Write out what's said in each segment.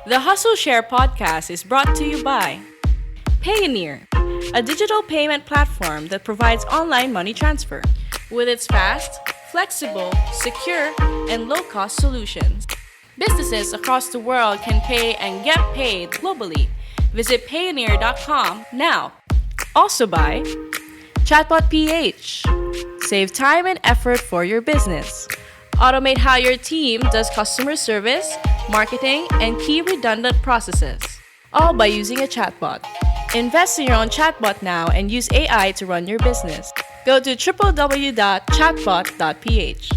The Hustleshare podcast is brought to you by Payoneer, a digital payment platform that provides online money transfer. With its fast, flexible, secure, and low-cost solutions, businesses across the world can pay and get paid globally. Visit Payoneer.com now. Also by Chatbot PH. Save time and effort for your business. Automate how your team does customer service, marketing, and key redundant processes, all by using a chatbot. Invest in your own chatbot now and use AI to run your business. Go to www.chatbot.ph.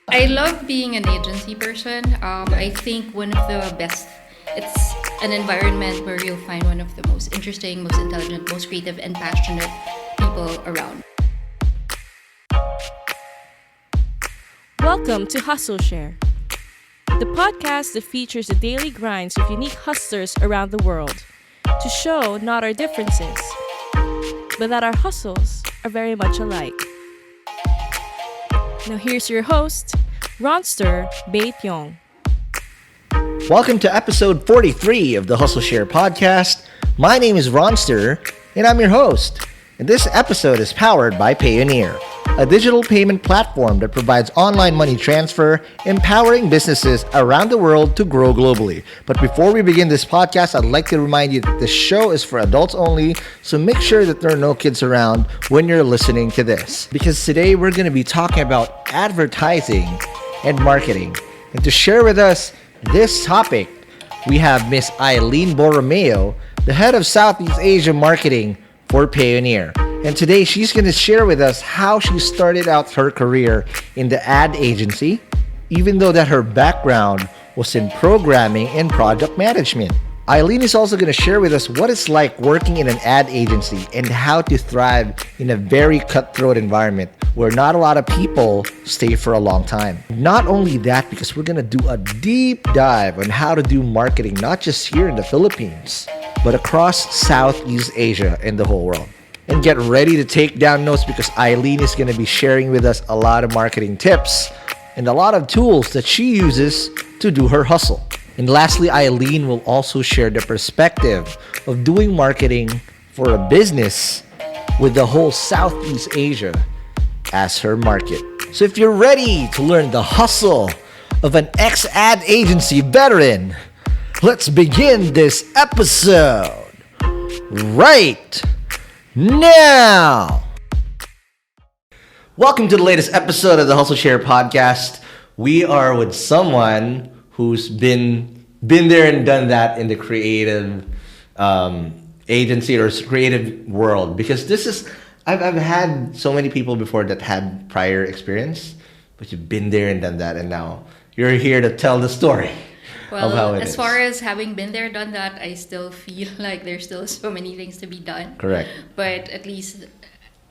I love being an agency person. I think one of the best, it's an environment where you'll find one of the most interesting, most intelligent, most creative, and passionate people around. Welcome to Hustleshare, the podcast that features the daily grinds of unique hustlers around the world to show not our differences, but that our hustles are very much alike. Now here's your host, Ronster Bae-pyong. Welcome to episode 43 of the Hustleshare podcast. My name is Ronster, and I'm your host. And this episode is powered by Payoneer, a digital payment platform that provides online money transfer, empowering businesses around the world to grow globally. But before we begin this podcast, I'd like to remind you that this show is for adults only, so make sure that there are no kids around when you're listening to this. Because today we're going to be talking about advertising and marketing. And to share with us this topic, we have Miss Eileen Borromeo, the head of Southeast Asia Marketing for Payoneer. And today she's going to share with us how she started out her career in the ad agency, even though that her background was in programming and project management. Eileen is also going to share with us what it's like working in an ad agency and how to thrive in a very cutthroat environment where not a lot of people stay for a long time. Not only that, because we're going to do a deep dive on how to do marketing, not just here in the Philippines, but across Southeast Asia and the whole world. And get ready to take down notes because Eileen is going to be sharing with us a lot of marketing tips and a lot of tools that she uses to do her hustle. And lastly, Eileen will also share the perspective of doing marketing for a business with the whole Southeast Asia as her market. So if you're ready to learn the hustle of an ex-ad agency veteran, let's begin this episode right now. Welcome to the latest episode of the Hustleshare podcast. We are with someone who's been there and done that in the creative agency or creative world, because this is I've had so many people before that had prior experience, but you've been there and done that, and now you're here to tell the story. Well, as far as having been there, done that, I still feel like there's still so many things to be done. Correct. But at least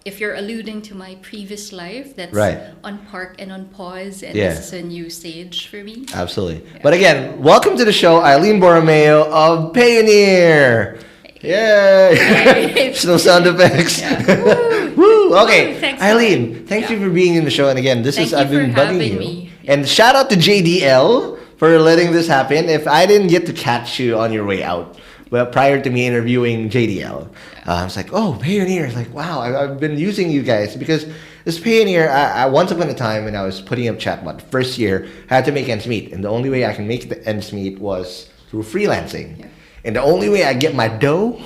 if you're alluding to my previous life, that's right on park and on pause, and yeah, this is a new stage for me. Absolutely. Yeah. But again, welcome to the show, Eileen Borromeo of Payoneer. Yay! No sound effects. Yeah. Woo! Okay, thanks, Eileen, thank you for being in the show. And again, I've been bugging you. Me. And shout out to JDL for letting this happen. If I didn't get to catch you on your way out, but prior to me interviewing JDL, I was like, oh, Payoneer. It's like, wow, I've been using you guys because this Payoneer, I once upon a time when I was putting up chatbot, first year, I had to make ends meet. And the only way I can make the ends meet was through freelancing. Yeah. And the only way I get my dough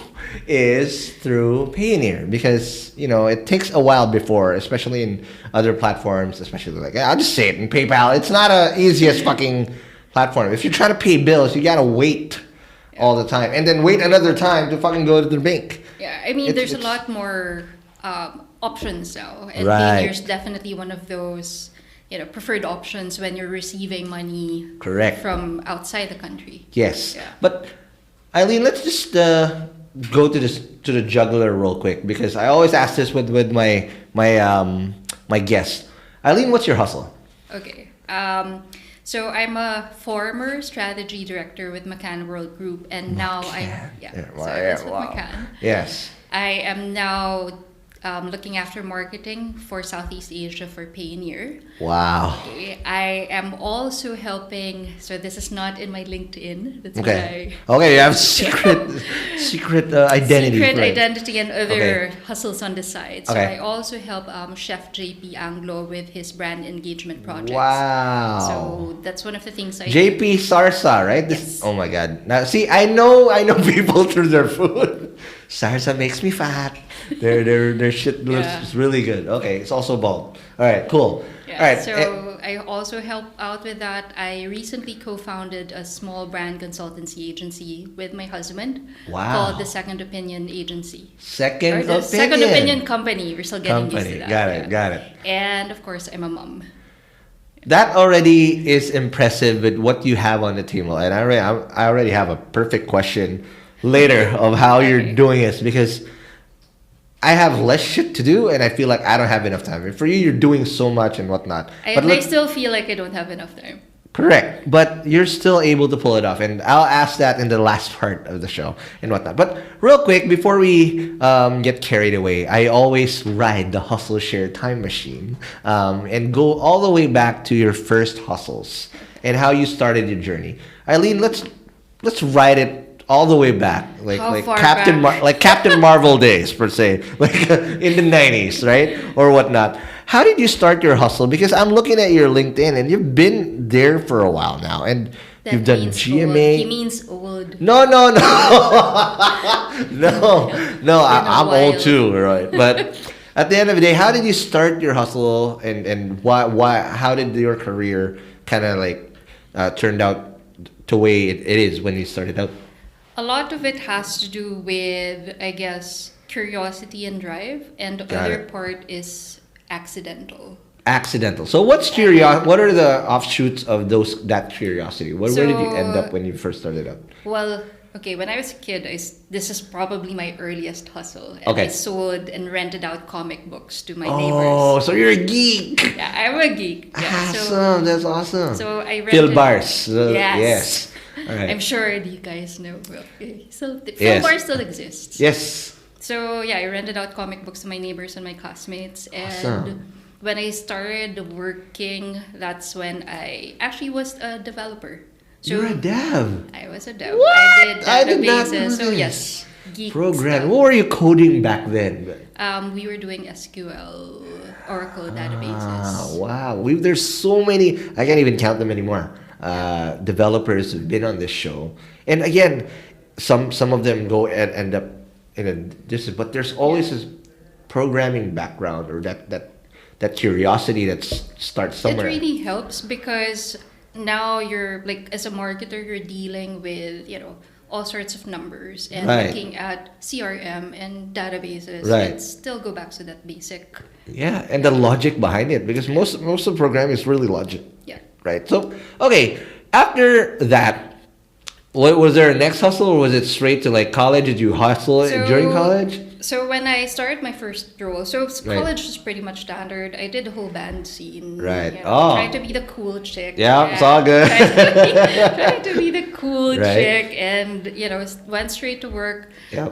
is through Payoneer, because, you know, it takes a while before, especially in other platforms, especially like, I'll just say it in PayPal. It's not the easiest fucking platform. If you try to pay bills, you gotta wait all the time, and then wait another time to fucking go to the bank. Yeah, I mean, there's a lot more options now, and right, Payoneer's definitely one of those, you know, preferred options when you're receiving money correct from outside the country. Yes. Yeah. But Eileen, let's just go to the juggler real quick, because I always ask this with my guests. Eileen, what's your hustle? Okay. So I'm a former strategy director with McCann World Group, and now McCann. McCann. Yes. I am now looking after marketing for Southeast Asia for Payoneer. Wow. Okay, I am also helping. So this is not in my LinkedIn. That's Okay. why Okay, you have secret identity. secret for it. identity and other Okay. hustles on the side. So Okay. I also help Chef JP Anglo with his brand engagement projects. Wow. So that's one of the things I do. JP Sarsa, right? Yes. Oh my God. Now, see, I know people through their food. Sarsa makes me fat. Their shit looks Yeah. really good. Okay, it's also bald. All right, cool. Yeah, All right. so I also help out with that. I recently co-founded a small brand consultancy agency with my husband Wow. called the Second Opinion Agency. Second Or the opinion. Second Opinion Company. We're still getting used to that. Got yeah. it. Got it. And of course, I'm a mom. That already is impressive with what you have on the table, and I already have a perfect question later of how you're Okay. doing this, because I have less shit to do, and I feel like I don't have enough time. For you, you're doing so much and whatnot. I still feel like I don't have enough time. Correct, but you're still able to pull it off, and I'll ask that in the last part of the show and whatnot. But real quick, before we get carried away, I always ride the Hustleshare time machine and go all the way back to your first hustles and how you started your journey. Eileen, let's ride it all the way back, like How like far Captain back? Like Captain Marvel days per se, like in the 90s, right, or whatnot. How did you start your hustle? Because I'm looking at your LinkedIn, and you've been there for a while now, and That you've done means GMA. Old. He means old. No, no. I'm old while. too, right? But at the end of the day, how did you start your hustle, and why? How did your career kind of like turned out the way it is when you started out? A lot of it has to do with, I guess, curiosity and drive, and the Got other it. part is accidental. Accidental. So what's curiosity? What are the offshoots of that curiosity? Where did you end up when you first started out? Well, okay, when I was a kid, this is probably my earliest hustle. And Okay. I sold and rented out comic books to my Oh, neighbors. so you're a geek. Yeah, I'm a geek. Yeah, Awesome. That's awesome. so I rented... Phil Bars. Yes. Yes. All right. I'm sure you guys know. Okay, so the Yes. film bar still exists. Yes. So yeah, I rented out comic books to my neighbors and my classmates. And Awesome. when I started working, that's when I actually was a developer. So You're a dev. I was a dev. What? I did I did not databases. know So this. yes, geek Program. stuff. What were you coding back then? We were doing SQL, Oracle Ah, databases. wow. There's so many. I can't even count them anymore. Developers who've been on this show, and again, some of them go and end up in a distance. But there's always this programming background, or that curiosity that starts somewhere. It really helps because now you're like, as a marketer, you're dealing with, all sorts of numbers and Right. looking at CRM and databases. Right. And still go back to that basic. Yeah, and the logic behind it, because most of programming is really logic. Yeah. Right. So, okay, after that, what was there a next hustle, or was it straight to like college? Did you hustle during college? So when I started my first role, Right. college was pretty much standard. I did the whole band scene. Right. Oh. Trying to be the cool chick. Yeah, it's all good. Trying to be the cool Right. chick, and went straight to work. Yep.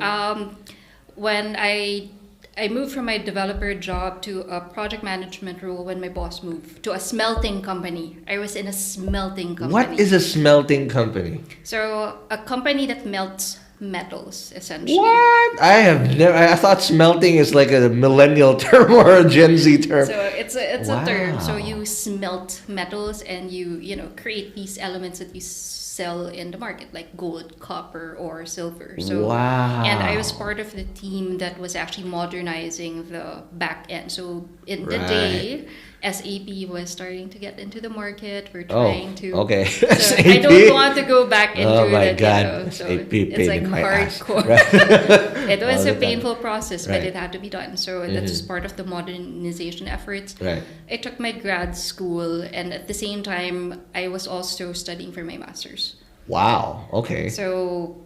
When I moved from my developer job to a project management role when my boss moved to a smelting company. I was in a smelting company. What is a smelting company? So a company that melts metals, essentially. What? I have never. I thought smelting is like a millennial term or a Gen Z term. So it's a term. So Wow. you smelt metals and you create these elements that you sell in the market, like gold, copper, or silver. So Wow. and I was part of the team that was actually modernizing the back end. So in the Right. day, SAP was starting to get into the market. We're Oh, trying to. okay. So I SAP? don't want to go back into Oh my that. God. So SAP it's pain like in my ass. hardcore. Right. It was All a the time. painful process, but Right. it had to be done. So that's just part of the modernization efforts. Right. I took my grad school, and at the same time, I was also studying for my master's. Wow. Okay. So,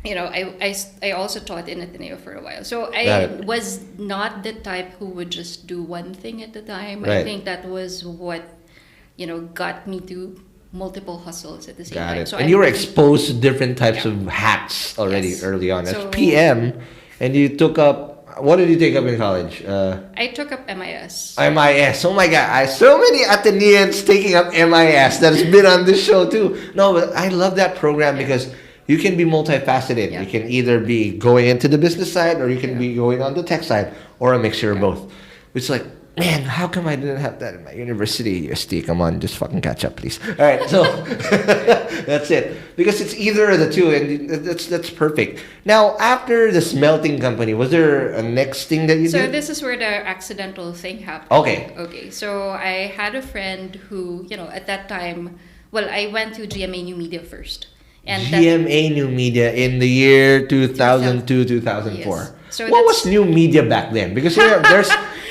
I also taught in Ateneo for a while. So I Got it. was not the type who would just do one thing at a time. I Right. think that was what, got me to multiple hustles at the same Got time. it. So And I you were really- exposed to different types Yeah. of hats already Yes. early on as So- PM, and you took up what did you take up in college? I took up MIS. MIS. Oh my God. So many Athenians taking up MIS that has been on this show too. No, but I love that program because you can be multifaceted. Yeah. You can either be going into the business side or you can be going on the tech side or a mixture of both. It's like, man, how come I didn't have that in my university? UST, come on, just fucking catch up, please. All right, so that's it. Because it's either of the two, and that's perfect. Now, after the smelting company, was there a next thing that you So did? this is where the accidental thing happened. Okay. So I had a friend who, at that time, well, I went to GMA New Media first. And GMA New Media in the year 2002, 2004. Yes. So what was new media back then? Because there's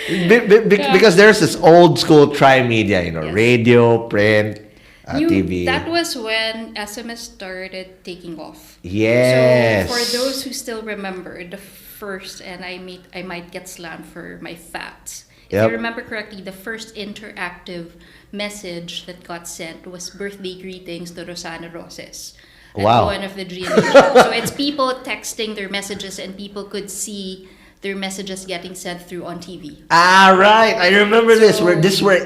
because there's this old school tri-media, radio, print, TV. That was when SMS started taking off. Yes. So for those who still remember, the first, and I might get slammed for my facts. If I remember correctly, the first interactive message that got sent was birthday greetings to Rosana Roses. Wow. One of the GMA shows. So it's people texting their messages and people could see their messages getting sent through on TV. Ah, right. I remember this. Where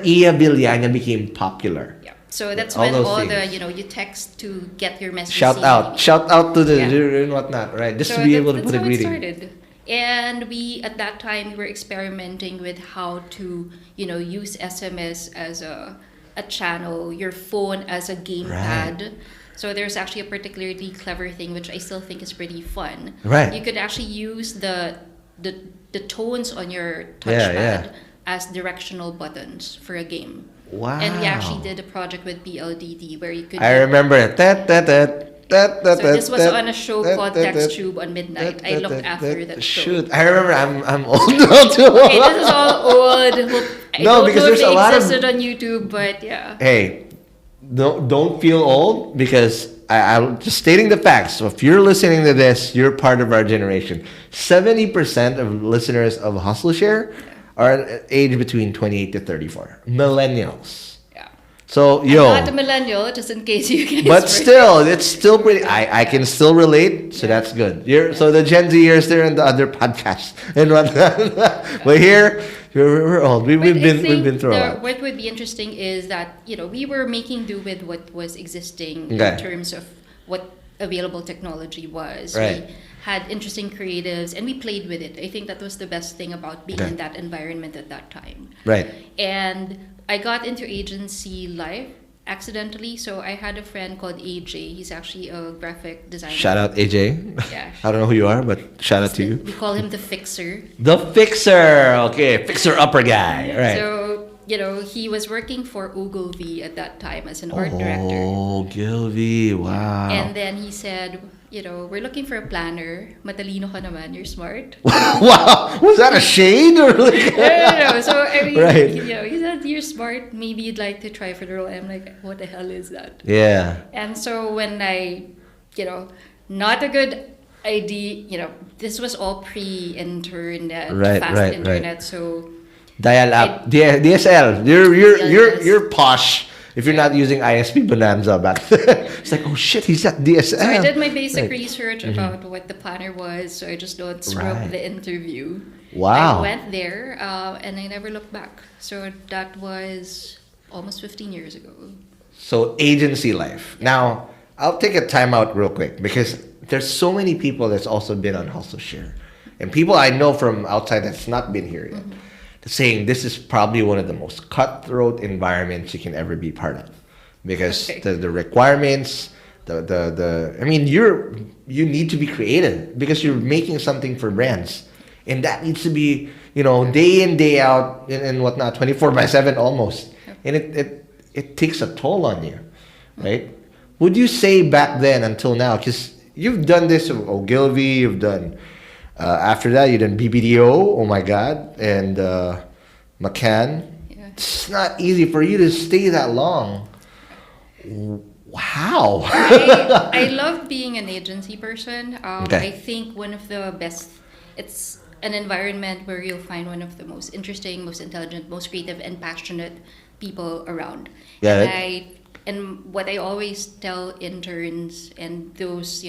Iya Villana became popular. Yeah. So that's All when those all things. you text to get your message. Shout out to the and whatnot, right? Just to be able to put a greeting. That's how it started. And we, at that time, we were experimenting with how to, use SMS as a channel, your phone as a gamepad. So there's actually a particularly clever thing, which I still think is pretty fun. Right. You could actually use the tones on your touchpad as directional buttons for a game. Wow. And we actually did a project with PLDT where you could... I remember it. So this was on a show called TextTube on midnight. I looked after that show. Shoot, I remember. I'm old now too. Okay, this is all old. I don't because know there's if a they lot of. existed on YouTube, but yeah. Hey, don't feel old because I'm just stating the facts. So if you're listening to this, you're part of our generation. 70% of listeners of Hustleshare are aged between 28 to 34. Millennials. Yeah. So I'm not a millennial, just in case you guys. But still, it's still pretty. I can still relate, so that's good. So the Gen Zers there and the other podcasts and whatnot. But here, we're old. We've been through a lot. What would be interesting is that we were making do with what was existing in terms of what available technology was. Right. We had interesting creatives and we played with it. I think that was the best thing about being in that environment at that time. Right. And I got into agency life accidentally. So I had a friend called AJ. He's actually a graphic designer. Shout out AJ. Yeah. I don't know who you are, but shout out to you. We call him the Fixer. The Fixer. Okay, Fixer upper guy. Right. So, he was working for Ogilvy at that time as an art director. Oh, Gilvy. Wow. And then he said, we're looking for a planner. Matalino ka naman, you're smart. Wow. Was that a shade or like? No. So, I mean, Right. he said, you're smart. Maybe you'd like to try for the role. I'm like, what the hell is that? Yeah. And so when I, not a good idea, this was all pre-internet, fast internet. So Dial up. DSL. You're posh if you're not using ISP Bonanza back then. It's like, oh shit, he's at DSL. So I did my basic research about what the planner was, so I just don't screw up the interview. Wow. I went there and I never looked back. So that was almost 15 years ago. So agency life. Now, I'll take a time out real quick because there's so many people that's also been on Hustleshare. And people I know from outside that's not been here yet. Saying this is probably one of the most cutthroat environments you can ever be part of, because the requirements, I mean, you need to be creative because you're making something for brands, and that needs to be day in day out and whatnot, 24/7 almost, and it takes a toll on you, right? Would you say back then until now, because you've done this with Ogilvy, you've done. After that, you done BBDO, oh my God, and McCann. Yeah. It's not easy for you to stay that long. Wow. I love being an agency person. I think one of the best, it's an environment where you'll find one of the most interesting, most intelligent, most creative, and passionate people around. Yeah. And what I always tell interns and those,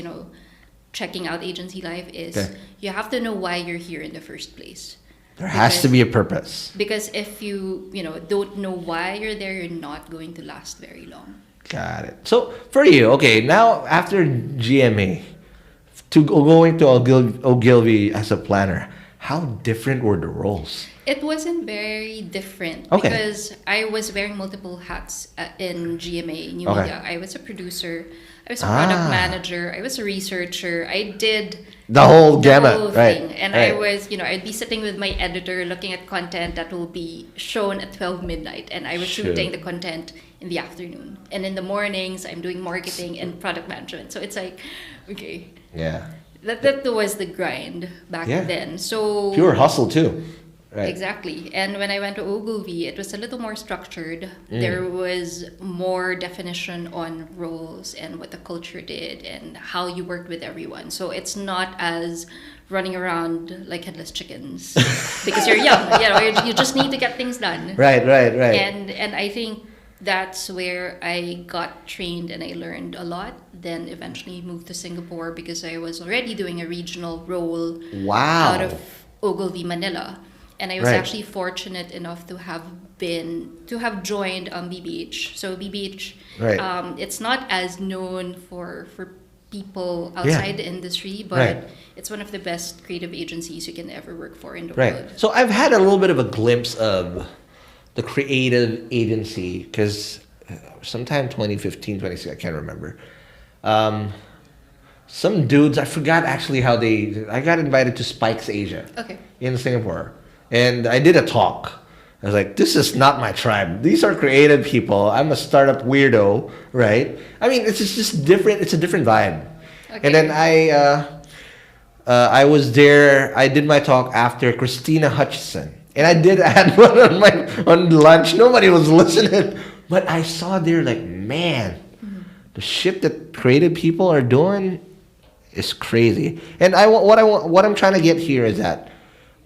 checking out agency life is Okay. you have to know why you're here in the first place. There has to be a purpose. Because if you don't know why you're there, you're not going to last very long. Got it. So for you, okay, now after GMA, to going to Ogilvy as a planner, how different were the roles? It wasn't very different Okay. because I was wearing multiple hats in GMA New Okay. Media. I was a producer, I was a product manager, I was a researcher. I did The whole the gamut, whole right? thing. And right. I was, I'd be sitting with my editor looking at content that will be shown at 12 midnight. And I was Sure. shooting the content in the afternoon. And in the mornings, I'm doing marketing and product management. So it's like, okay, Yeah. that was the grind back Yeah. then. So Pure hustle too. Right. Exactly. And when I went to Ogilvy, it was a little more structured. There was more definition on roles and what the culture did and how you worked with everyone. So it's not as running around like headless chickens because you're young. You just need to get things done. Right. And I think that's where I got trained and I learned a lot. Then eventually moved to Singapore because I was already doing a regional role Wow. out of Ogilvy, Manila. And I was Right. actually fortunate enough to have joined BBH. So BBH, Right. it's not as known for people outside the industry, but Right. it's one of the best creative agencies you can ever work for in the Right. world. So I've had a little bit of a glimpse of the creative agency because sometime 2015, 2016, I can't remember. Some dudes, I forgot actually I got invited to Spikes Asia Okay. in Singapore. And I did a talk. I was like, this is not my tribe. These are creative people. I'm a startup weirdo, right? I mean, it's just different. It's a different vibe. Okay. And then I was there. I did my talk after Christina Hutchison. And I did add one on lunch. Nobody was listening. But I saw there like, man, the shit that creative people are doing is crazy. And what I'm trying to get here is that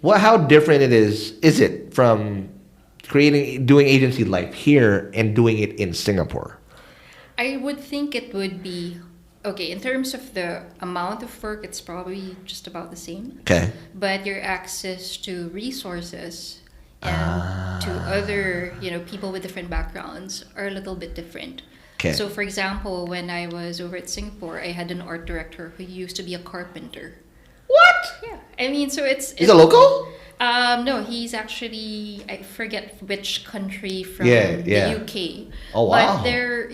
how different is it from doing agency life here and doing it in Singapore? I would think it would be okay in terms of the amount of work. It's probably just about the same. Okay. But your access to resources and to other people with different backgrounds are a little bit different. Okay. So, for example, when I was over at Singapore, I had an art director who used to be a carpenter. What? Yeah, I mean, so He's a local? No, he's actually, I forget which country from Yeah. the UK. Oh, wow. But they're,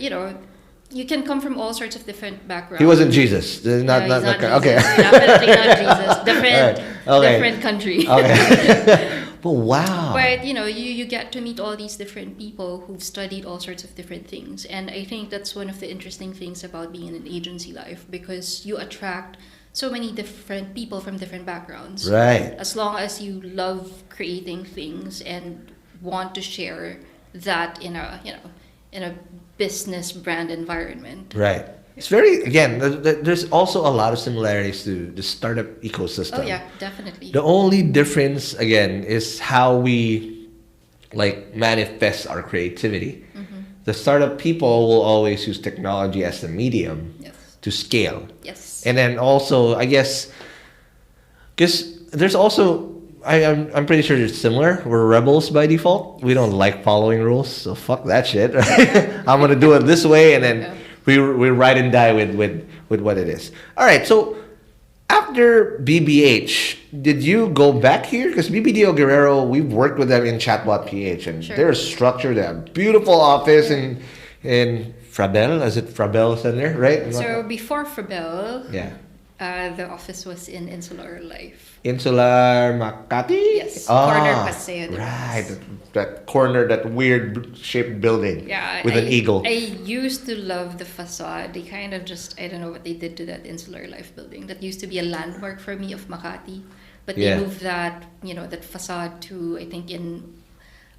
you can come from all sorts of different backgrounds. He wasn't Jesus. No, Not he's not okay. Jesus. Okay. Definitely not Jesus. Different, Okay. different country. Okay. But wow. But you get to meet all these different people who've studied all sorts of different things, and I think that's one of the interesting things about being in an agency life because you attract so many different people from different backgrounds. Right. As long as you love creating things and want to share that in a business brand environment. Right. It's very, again, there's also a lot of similarities to the startup ecosystem. Oh yeah, definitely. The only difference, again, is how we manifest our creativity. The startup people will always use technology as the medium Yes. to scale. Yes. And then also, I guess, because there's also, I'm pretty sure it's similar. We're rebels by default. We don't like following rules, so fuck that shit. Right? I'm gonna do it this way, and then we ride and die with what it is. All right, so after BBH, did you go back here? Because BBDO Guerrero, we've worked with them in Chatbot PH, and Sure. they're structured. They have a beautiful office in Frabel. Is it Frabel Center, right? So before Frabel, Yeah. the office was in Insular Life. Insular Makati? Yes, corner Paseo de Right, Maras. that corner, that weird shaped building Yeah, with an eagle. I used to love the facade. They kind of I don't know what they did to that Insular Life building. That used to be a landmark for me of Makati. But they Yeah. moved that facade to, I think, in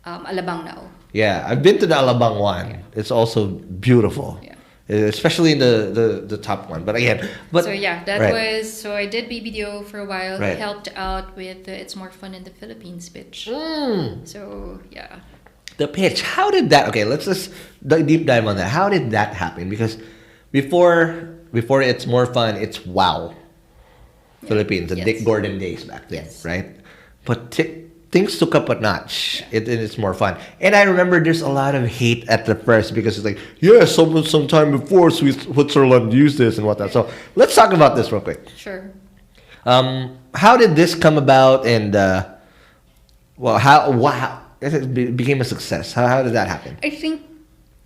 Alabang now. Yeah, I've been to the Alabang one. It's also beautiful. Yeah. Especially the top one. But again, So yeah, that right. was, so I did BBDO for a while, Right. helped out with the It's More Fun in the Philippines pitch. So yeah. The pitch, how did that, okay, let's just deep dive on that. How did that happen? Because before It's More Fun, it's wow. Philippines, the Yes. Dick Gordon days back then, Yes. right? But things took up a notch. It's more fun. And I remember there's a lot of hate at the first because it's like, yeah, some time before Switzerland used this and whatnot. So let's talk about this real quick. Sure. How did this come about, and how it became a success? How did that happen? I think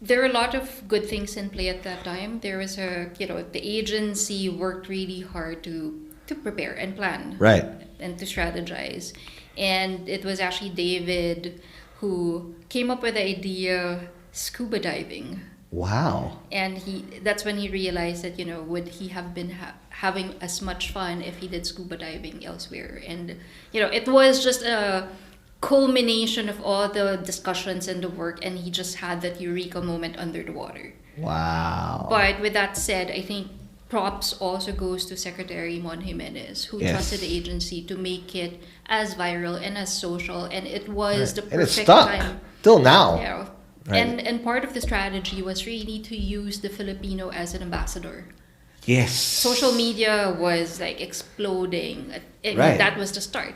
there are a lot of good things in play at that time. There was the agency worked really hard to prepare and plan. Right. And to strategize. And it was actually David who came up with the idea scuba diving. Wow. And that's when he realized that, would he have been having as much fun if he did scuba diving elsewhere? And, it was just a culmination of all the discussions and the work, and he just had that eureka moment under the water. Wow. But with that said, I think props also goes to Secretary Mon Jimenez, who Yes. trusted the agency to make it as viral and as social, and it was the And it perfect stuck time. till now. Yeah. Right. And part of the strategy was really to use the Filipino as an ambassador. Yes. Social media was like exploding. Right. That was the start.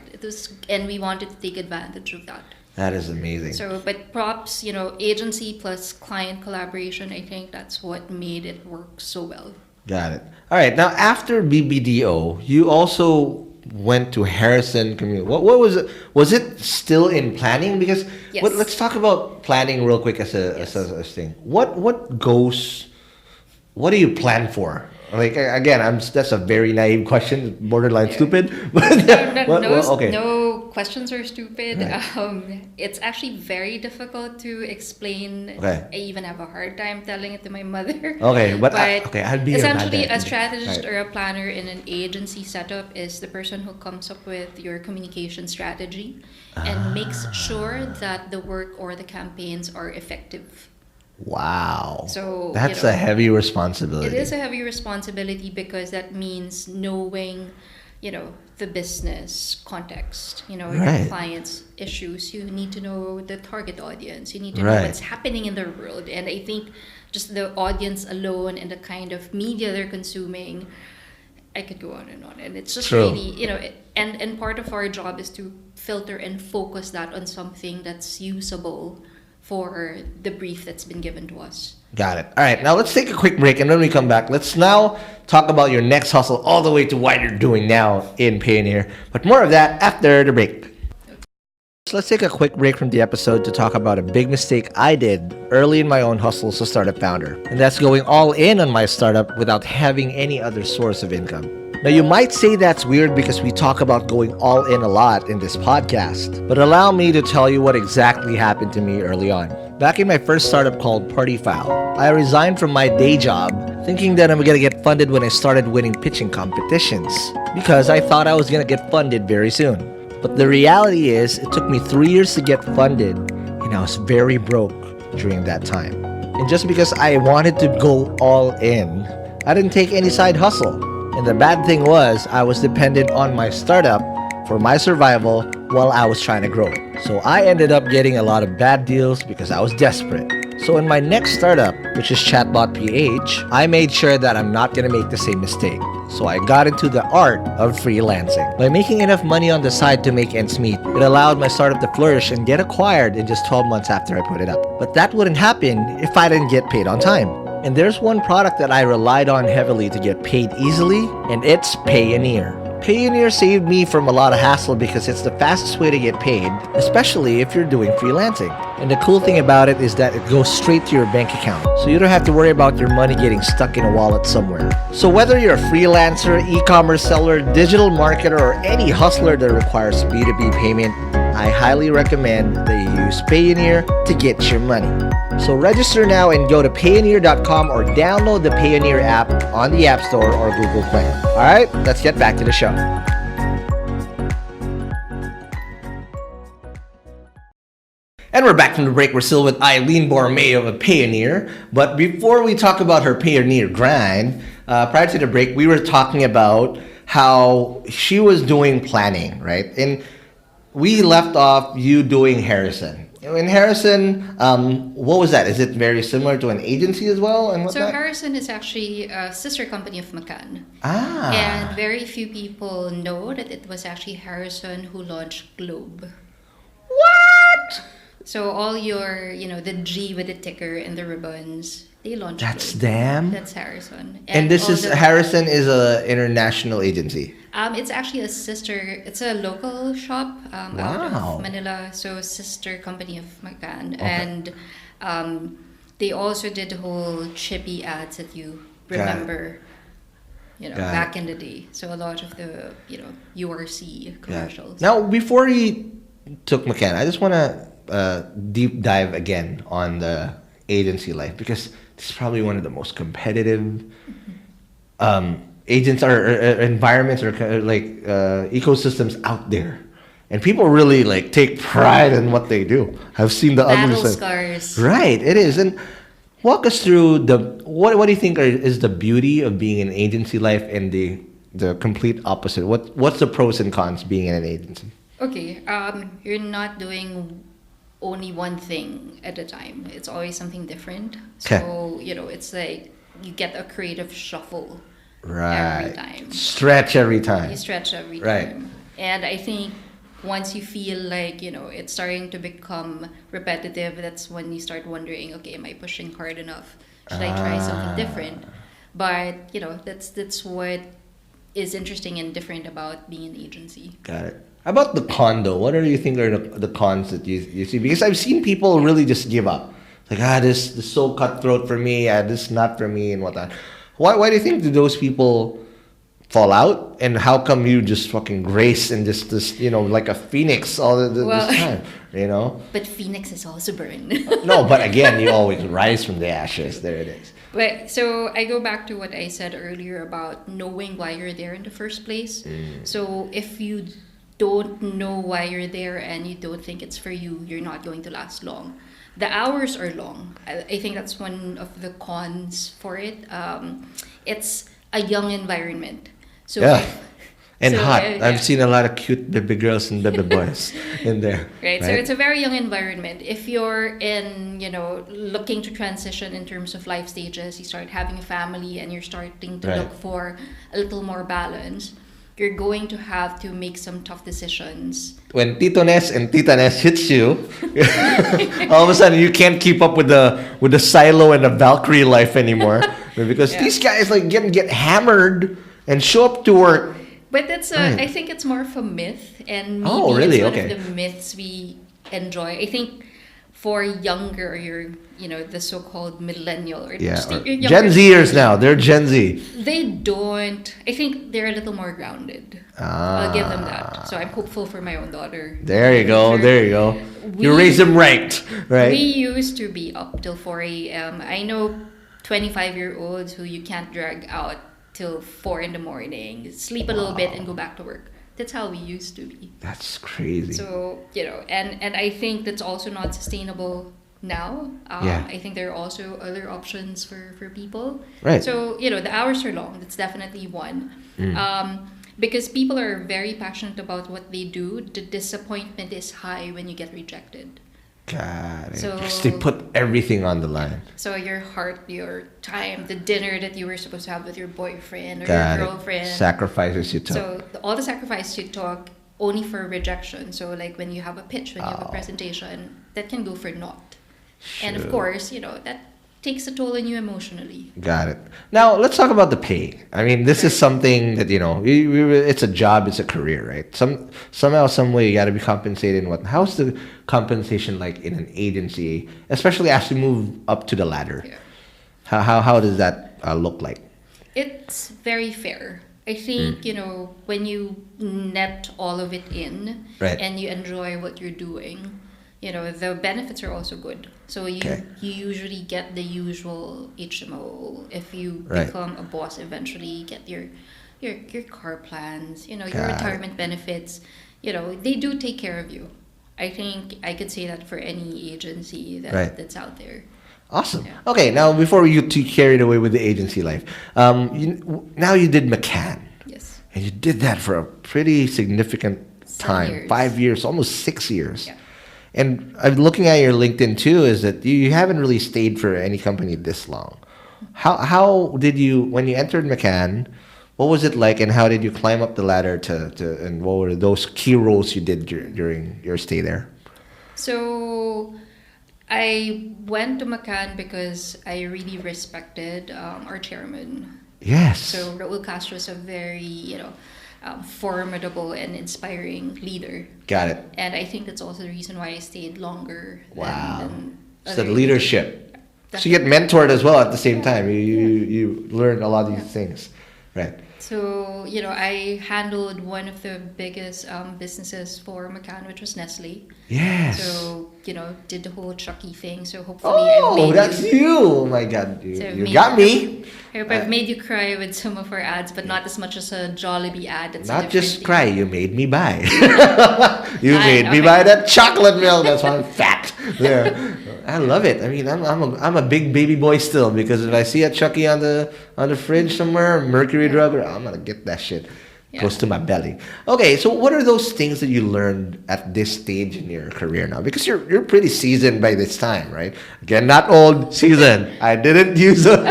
And we wanted to take advantage of that. That is amazing. So, but props, agency plus client collaboration, I think that's what made it work so well. Got it. All right. Now, after BBDO, you also went to Harrison Community. What was it? Was it still in planning? Because Yes. let's talk about planning real quick as a thing. What do you plan for? Like, again, that's a very naive question, borderline stupid. But okay. No questions are stupid. Right. It's actually very difficult to explain. Okay. I even have a hard time telling it to my mother. Okay, but I'd be your essentially dad. a strategist Right. or a planner in an agency setup is the person who comes up with your communication strategy and makes sure that the work or the campaigns are effective. Wow. So, that's a heavy responsibility. It is a heavy responsibility because that means knowing, the business context, your Right. clients' issues. You need to know the target audience. You need to know Right. what's happening in their world. And I think just the audience alone and the kind of media they're consuming, I could go on and on. And it's just True. really, and part of our job is to filter and focus that on something that's usable for the brief that's been given to us. Got it. All right, now let's take a quick break, and when we come back, let's now talk about your next hustle all the way to what you're doing now in Payoneer. But more of that after the break. So let's take a quick break from the episode to talk about a big mistake I did early in my own hustle as a startup founder. And that's going all in on my startup without having any other source of income. Now, you might say that's weird because we talk about going all in a lot in this podcast, but allow me to tell you what exactly happened to me early on. Back in my first startup called Party Foul, I resigned from my day job thinking that I'm gonna get funded when I started winning pitching competitions because I thought I was gonna get funded very soon. But the reality is, it took me 3 years to get funded, and I was very broke during that time. And just because I wanted to go all in, I didn't take any side hustle. And the bad thing was, I was dependent on my startup for my survival while I was trying to grow it. So I ended up getting a lot of bad deals because I was desperate. So in my next startup, which is Chatbot PH, I made sure that I'm not going to make the same mistake. So I got into the art of freelancing. By making enough money on the side to make ends meet, it allowed my startup to flourish and get acquired in just 12 months after I put it up. But that wouldn't happen if I didn't get paid on time. And there's one product that I relied on heavily to get paid easily, and it's Payoneer. Payoneer saved me from a lot of hassle because it's the fastest way to get paid, especially if you're doing freelancing. And the cool thing about it is that it goes straight to your bank account, so you don't have to worry about your money getting stuck in a wallet somewhere. So whether you're a freelancer, e-commerce seller, digital marketer, or any hustler that requires B2B payment, I highly recommend that you use Payoneer to get your money. So register now and go to Payoneer.com or download the Payoneer app on the App Store or Google Play. Alright, let's get back to the show. And we're back from the break. We're still with Eileen Borromeo of Payoneer. But before we talk about her Payoneer grind, prior to the break, we were talking about how she was doing planning, right? And we left off you doing Harrison. In Harrison, what was that? Is it very similar to an agency as well? And So whatnot? Harrison is actually a sister company of McCann. Ah. And very few people know that it was actually Harrison who launched Globe. What? So all your, the G with the ticker and the ribbons, they launched That's Globe. them? That's Harrison. And this all is Harrison is a international agency. It's actually a sister. It's a local shop out Wow. of Manila. So sister company of McCann, and they also did the whole chippy ads that you remember. Got it. Back in the day. So a lot of the URC commercials. Now, before he took McCann, I just want to deep dive again on the agency life because this is probably one of the most competitive agents or environments or ecosystems out there. And people really take pride in what they do. I've seen the ugly Battle side. scars. Right, it is. And walk us through what do you think is the beauty of being in agency life and the complete opposite? What's the pros and cons being in an agency? Okay, you're not doing only one thing at a time. It's always something different. So, it's like you get a creative shuffle every time. Stretch every time. You stretch every Right. time. And I think once you feel like, it's starting to become repetitive, that's when you start wondering, okay, am I pushing hard enough? Should I try something different? But, that's what is interesting and different about being an agency. Got it. How about the con though? What do you think are the cons that you see? Because I've seen people really just give up. Like, this is so cutthroat for me, this is not for me and whatnot. Why do you think do those people fall out? And how come you just fucking grace and just like a phoenix all this time? But Phoenix is also burned. No, but again, you always rise from the ashes. There it is. But so I go back to what I said earlier about knowing why you're there in the first place. So if you don't know why you're there and you don't think it's for you, you're not going to last long. The hours are long. I think that's one of the cons for it. It's a young environment. So Yeah. And So, hot. yeah. I've seen a lot of cute baby girls and baby boys in there. Right. So it's a very young environment. If you're in, looking to transition in terms of life stages, you start having a family and you're starting to Right. look for a little more balance, you're going to have to make some tough decisions. When Tito Ness and Tita Ness hits you, all of a sudden you can't keep up with the silo and the Valkyrie life anymore because Yeah. these guys get hammered and show up to work. But that's Right. I think it's more of a myth, and maybe Oh, really? it's one Okay. of the myths we enjoy. I think for younger, the so-called millennial or Yeah, just or the younger Gen Zers now. They're Gen Z. They don't. I think they're a little more grounded. I'll give them that. So I'm hopeful for my own daughter. There you go. There you go. You We- raise them right, right? We used to be up till 4 a.m. I know 25-year-olds who you can't drag out till 4 in the morning, sleep a little bit and go back to work. That's how we used to be. That's crazy. So, and I think that's also not sustainable now. Yeah. I think there are also other options for people. Right. So, the hours are long. That's definitely one. Mm. Because people are very passionate about what they do. The disappointment is high when you get rejected. God, So- because they put everything on the line. So your heart, your time, the dinner that you were supposed to have with your boyfriend or Got your it. girlfriend. Sacrifices you took. So all the sacrifice you took only for rejection. So like when you have a pitch, when you have a presentation, that can go for naught. And of Sure. course, that takes a toll on you emotionally. Got it. Now let's talk about the pay. I mean, this is something that it's a job, it's a career, right? Somehow, some way, you got to be compensated. And how's the compensation like in an agency, especially as you move up to the ladder? Yeah. How does that look like? It's very fair. I think, when you net all of it in Right. and you enjoy what you're doing, the benefits are also good. So you Okay. you usually get the usual HMO. If you Right. become a boss eventually, you get your car plans, your Got it. retirement benefits. They do take care of you. I think I could say that for any agency Right. that's out there. Awesome. Yeah. Okay, now before you get too carried away with the agency life, now you did McCann, Yes. and you did that for a pretty significant Some time, years. 5 years, almost 6 years. Yeah. And I'm looking at your LinkedIn too, is that you haven't really stayed for any company this long. How did you, when you entered McCann, what was it like, and how did you climb up the ladder and what were those key roles you did during your stay there? So I went to McCann because I really respected our chairman. Yes. So Raul Castro is a very, formidable and inspiring leader. Got it. And I think that's also the reason why I stayed longer. Wow. Than So the other leadership. Definitely. So you get mentored as well at the same time. You learn a lot of these things. Right. So, I handled one of the biggest businesses for McCann, which was Nestle. Yes. So, did the whole Chucky thing. So hopefully I've Oh, made that's you. Oh my God. So I've You made got me. I hope I've made you cry with some of our ads, but not as much as a Jollibee ad. That's a Not different just thing. cry, you made me buy. You I made know. me buy that chocolate milk. That's why I'm fat. Yeah. I love it. I mean, I'm a big baby boy still, because if I see a Chucky on the fridge somewhere, Mercury drug, I'm gonna get that shit Yeah. close to my belly. Okay, so what are those things that you learned at this stage in your career now? Because you're pretty seasoned by this time, right? Again, not old, seasoned. I didn't use a.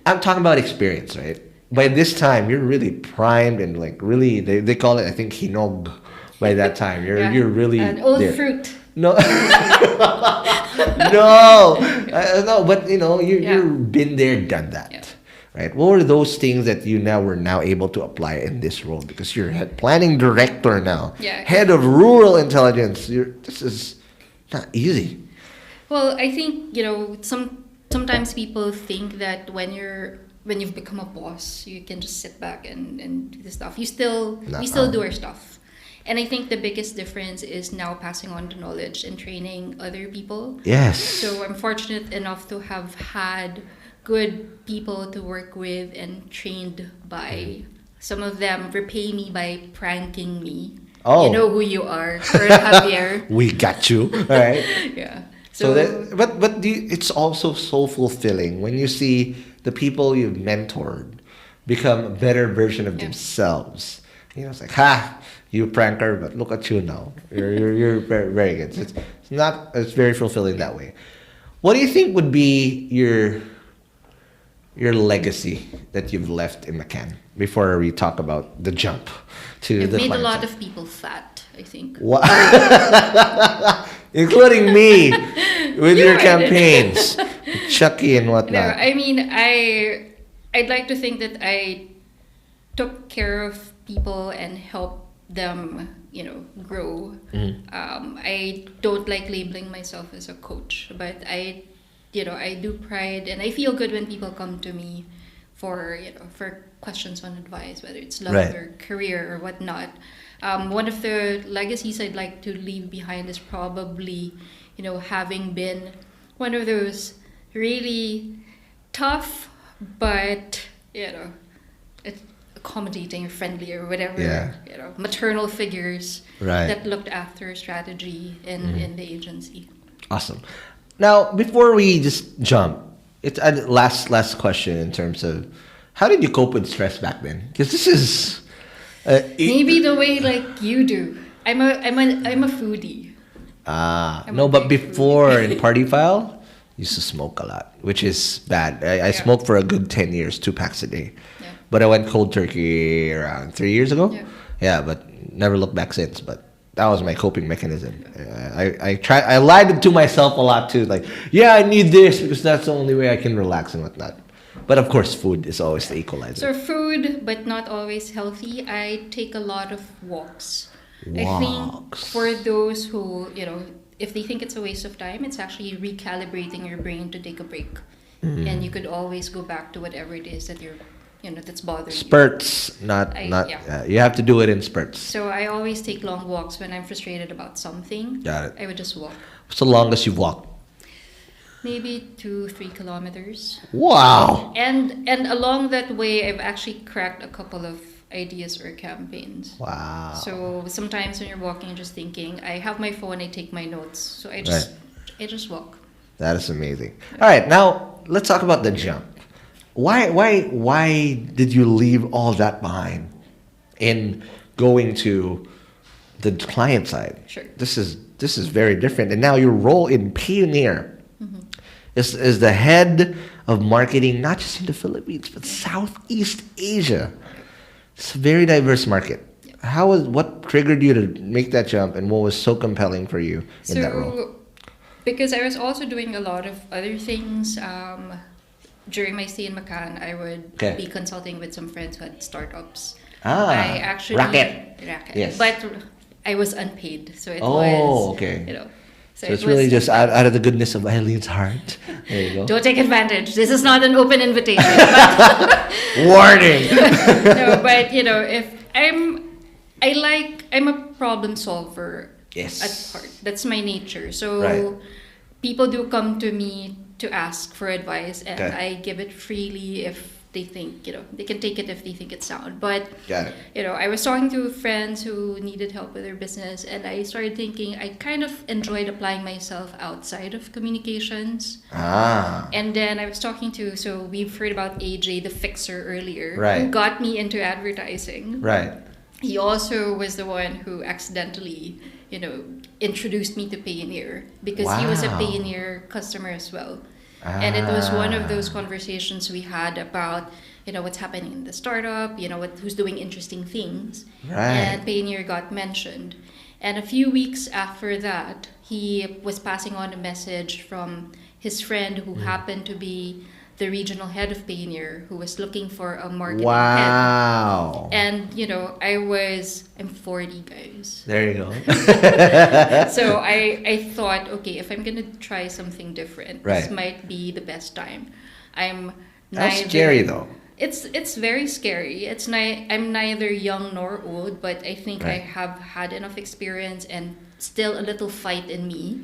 I'm talking about experience, right? By this time, you're really primed and like really, they call it, I think, hinog. By that time, you're really an old there. fruit. No, no, but you've been there, done that, Yeah. right? What were those things that you were now able to apply in this role? Because you're head planning director now, Yeah. head of rural intelligence. This is not easy. Well, I think sometimes people think that when you've become a boss, you can just sit back and do the stuff. We still do our stuff, and I think the biggest difference is now passing on the knowledge and training other people. Yes. So I'm fortunate enough to have had good people to work with and trained by. Some of them repay me by pranking me. Oh. You know who you are, Earl Javier. We got you. All right. Yeah. So it's also so fulfilling when you see the people you've mentored become a better version of themselves. It's like, you pranker, but look at you now. You're very, very good. It's very fulfilling that way. What do you think would be your legacy that you've left in McCann before we talk about the jump to I've the made a client lot side? of people fat, I think. Wow. Including me with your campaigns, Chucky and No, whatnot. I mean, I'd like to think that I took care of people and helped them, grow. I don't like labeling myself as a coach, but I do pride and I feel good when people come to me for questions on advice, whether it's love Right. or career or whatnot. One of the legacies I'd like to leave behind is probably, having been one of those really tough, but, accommodating or friendly or whatever, maternal figures Right. that looked after strategy in the agency. Awesome. Now, before we just jump, it's a last question in terms of how did you cope with stress back then? Because this is Maybe the way like you do. I'm a foodie. I'm no, a but big before in Party File, used to smoke a lot, which is bad. I smoked for a good 10 years, 2 packs a day. Yeah. But I went cold turkey around 3 years ago. Yeah. Yeah, but never looked back since. But that was my coping mechanism. I lied to myself a lot too. Like, yeah, I need this because that's the only way I can relax and whatnot. But of course, food is always the equalizer. So food, but not always healthy. I take a lot of walks. I think Walks. for those who, if they think it's a waste of time, it's actually recalibrating your brain to take a break. And you could always go back to whatever it is that that's bothering you. Spurts, you have to do it in spurts. So I always take long walks when I'm frustrated about something. Got it. I would just walk. What's the longest you've walked? Maybe 2-3 kilometers. Wow. And along that way, I've actually cracked a couple of ideas or campaigns. Wow. So sometimes when you're walking, you're just thinking, I have my phone, I take my notes. So I just walk. That is amazing. All right, now let's talk about the jump. Why did you leave all that behind in going to the client side? Sure. This is this is very different. And now your role in Payoneer is the head of marketing, not just in the Philippines, but Southeast Asia. It's a very diverse market. What triggered you to make that jump, and what was so compelling for you in that role? Because I was also doing a lot of other things. During my stay in McCann, I would be consulting with some friends who had startups. I actually Racket. Yes. But I was unpaid, so it was okay. So it's really just out of the goodness of Eileen's heart. There you go. Don't take advantage. This is not an open invitation. Warning. No, but if I'm a problem solver. Yes. At heart. That's my nature. So people do come to me to ask for advice, and I give it freely if they think, they can take it if they think it's sound. But, I was talking to friends who needed help with their business, and I started thinking I kind of enjoyed applying myself outside of communications. And then I was talking to, so we've heard about AJ, the fixer, earlier, who got me into advertising. Right. He also was the one who accidentally, introduced me to Payoneer, because he was a Payoneer customer as well. And it was one of those conversations we had about, what's happening in the startup, who's doing interesting things. And Payoneer got mentioned. And a few weeks after that, he was passing on a message from his friend who happened to be the regional head of Payoneer, who was looking for a marketing head. And, I'm 40, guys. There you go. So I thought, okay, if I'm going to try something different, this might be the best time. That's scary, though. It's very scary. I'm neither young nor old, but I think I have had enough experience and still a little fight in me.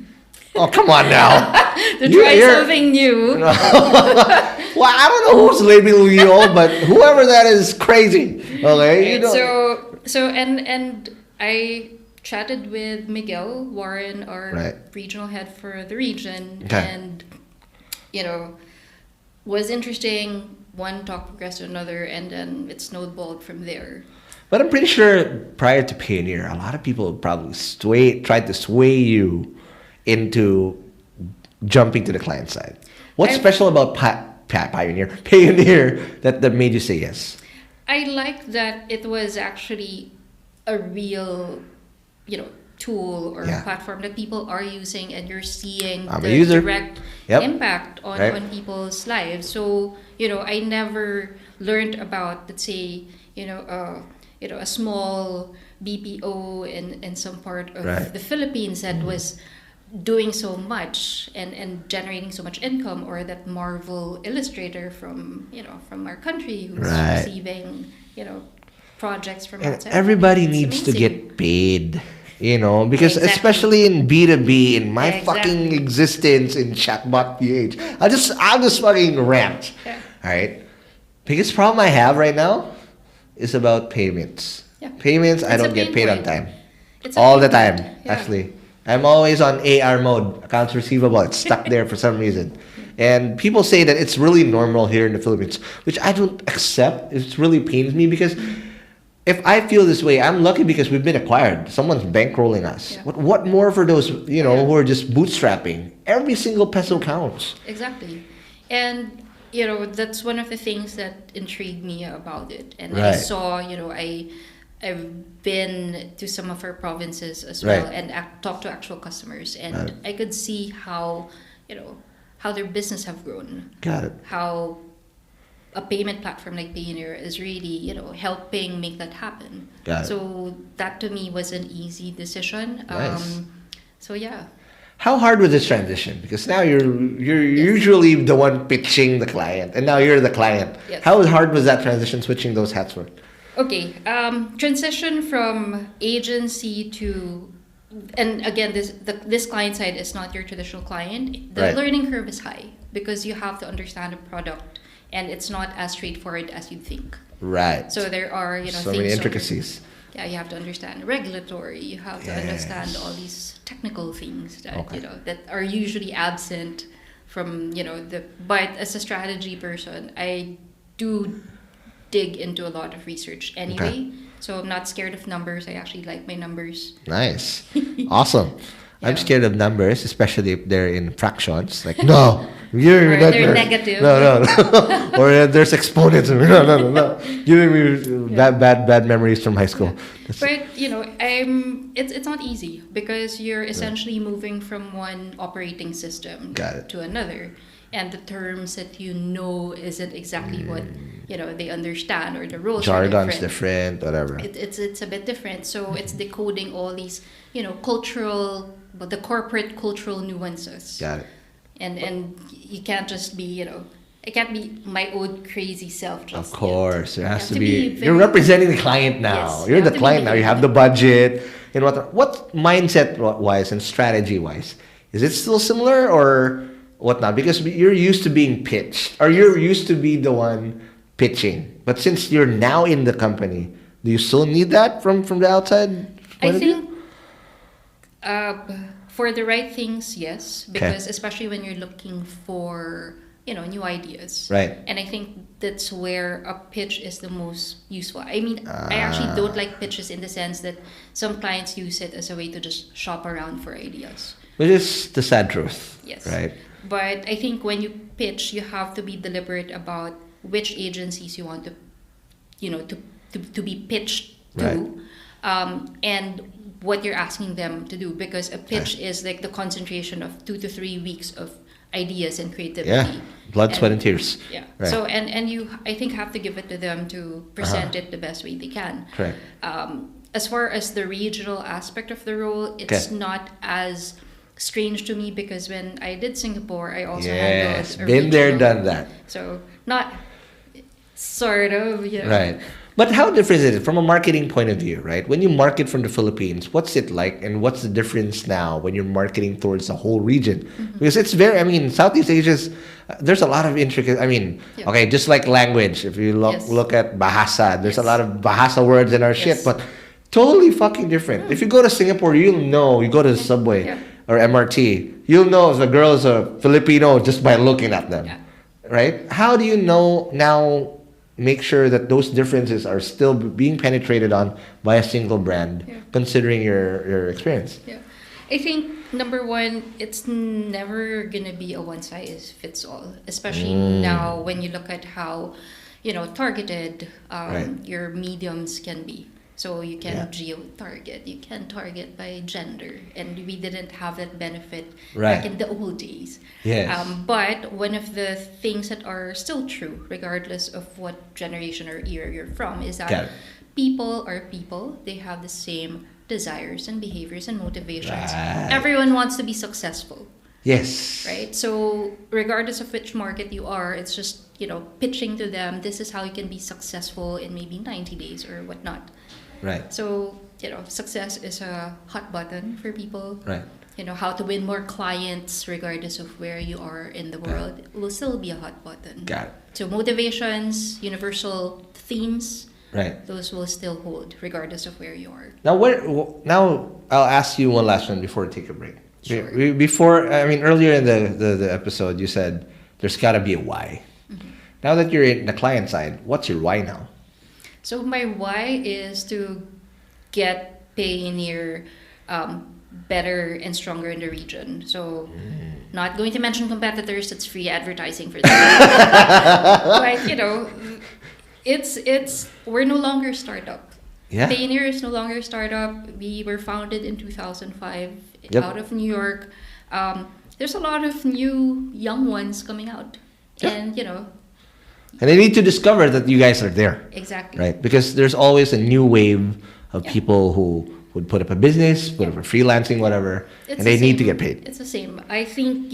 Oh, come on now. to try something new. Well, I don't know who's labeling you old, but whoever that is crazy. Okay. So I chatted with Miguel Warren, our regional head for the region, and was interesting. One talk progressed to another, and then it snowballed from there. But I'm pretty sure prior to Payoneer, a lot of people probably tried to sway you into jumping to the client side. What's special about Payoneer that made you say yes? I like that it was actually a real, tool or platform that people are using, and you're seeing the direct impact on people's lives. So, I never learned about, let's say, a small BPO in some part of the Philippines that was doing so much and generating so much income, or that Marvel illustrator from our country who's receiving projects from outside. Everybody needs to get paid, because especially in B2B, in my fucking existence in Chatbot PH, I'll just fucking rant. All right, biggest problem I have right now is about payments. Payments, I don't get paid on time. All the time, actually. I'm always on AR mode, accounts receivable. It's stuck there for some reason. And people say that it's really normal here in the Philippines, which I don't accept. It really pains me, because if I feel this way, I'm lucky because we've been acquired. Someone's bankrolling us. What more for those, who are just bootstrapping? Every single peso counts. Exactly. And, that's one of the things that intrigued me about it. And I saw, I've been to some of our provinces as well, and talked to actual customers, and I could see how their business have grown. Got it. How a payment platform like Payoneer is really, helping make that happen. Got it. So that to me was an easy decision. Nice. So yeah. How hard was this transition? Because now you're usually the one pitching the client, and now you're the client. Yes. How hard was that transition, switching those hats for? Okay, transition from agency to, and again, this client side is not your traditional client. The learning curve is high, because you have to understand a product, and it's not as straightforward as you'd think. Right. So there are, so many intricacies. You have to understand regulatory. You have to understand all these technical things that that are usually absent from But as a strategy person, I do dig into a lot of research anyway. So I'm not scared of numbers. I actually like my numbers. Nice. Awesome. I'm scared of numbers, especially if they're in fractions. Like, no, you're Or not they're there. negative. No. Or there's exponents. No. Giving me bad memories from high school. But it's not easy because you're essentially moving from one operating system to another, and the terms that isn't exactly what they understand, or the rules Jargon's are different, whatever. It's a bit different. So it's decoding all these cultural, but the corporate cultural nuances. Got it. And you can't just be I can't be my own crazy self. Just Of course, there has to be. very- You're representing the client now. Yes, You're you the have to be client the now. You have the budget. And what mindset wise and strategy wise, is it still similar or whatnot? Because you're used to being pitched, or you're used to be the one pitching. But since you're now in the company, do you still need that from the outside? I think for the right things, yes, because especially when you're looking for new ideas, right? And I think that's where a pitch is the most useful. I mean, I actually don't like pitches in the sense that some clients use it as a way to just shop around for ideas, which is the sad truth. Yes, right. But I think when you pitch, you have to be deliberate about which agencies you want to be pitched to, and what you're asking them to do, because a pitch is like the concentration of 2 to 3 weeks of ideas and creativity. Yeah, blood, sweat, and tears. Yeah. Right. So and you, I think, have to give it to them to present it the best way they can. Correct. As far as the regional aspect of the role, it's not as strange to me, because when I did Singapore, I also handled a been there, regional. done that. So not sort of, Right. But how different is it from a marketing point of view, right? When you market from the Philippines, what's it like, and what's the difference now when you're marketing towards the whole region? Mm-hmm. Because it's Southeast Asia's, there's a lot of intricate, okay, just like language, if you look at Bahasa, there's a lot of Bahasa words in our shit, but totally fucking different. If you go to Singapore, you go to the subway or MRT, you'll know if a girl is a Filipino just by looking at them, right? How do you know now, make sure that those differences are still being penetrated on by a single brand, considering your experience? Yeah. I think, number one, it's never going to be a one-size-fits-all, especially now when you look at how, targeted your mediums can be. So you can geo-target, you can target by gender, and we didn't have that benefit back in the old days. Yes. But one of the things that are still true, regardless of what generation or era you're from, is that people are people. They have the same desires and behaviors and motivations. Right. Everyone wants to be successful. Yes. Right? So regardless of which market you are, it's just, pitching to them, this is how you can be successful in maybe 90 days or whatnot. Right. So, success is a hot button for people. Right. How to win more clients regardless of where you are in the world. It will still be a hot button. Got it. So motivations, universal themes, right, those will still hold regardless of where you are. Now I'll ask you one last one before we take a break. Sure. Earlier in the episode, you said there's got to be a why. Mm-hmm. Now that you're in the client side, what's your why now? So my why is to get Payoneer better and stronger in the region. So not going to mention competitors, it's free advertising for them. But it's we're no longer a startup. Yeah. Payoneer is no longer a startup. We were founded in 2005 out of New York. There's a lot of new young ones coming out. And and they need to discover that you guys are there. Exactly. Right? Because there's always a new wave of people who would put up a business, put up a freelancing, whatever, and they need to get paid. It's the same. I think,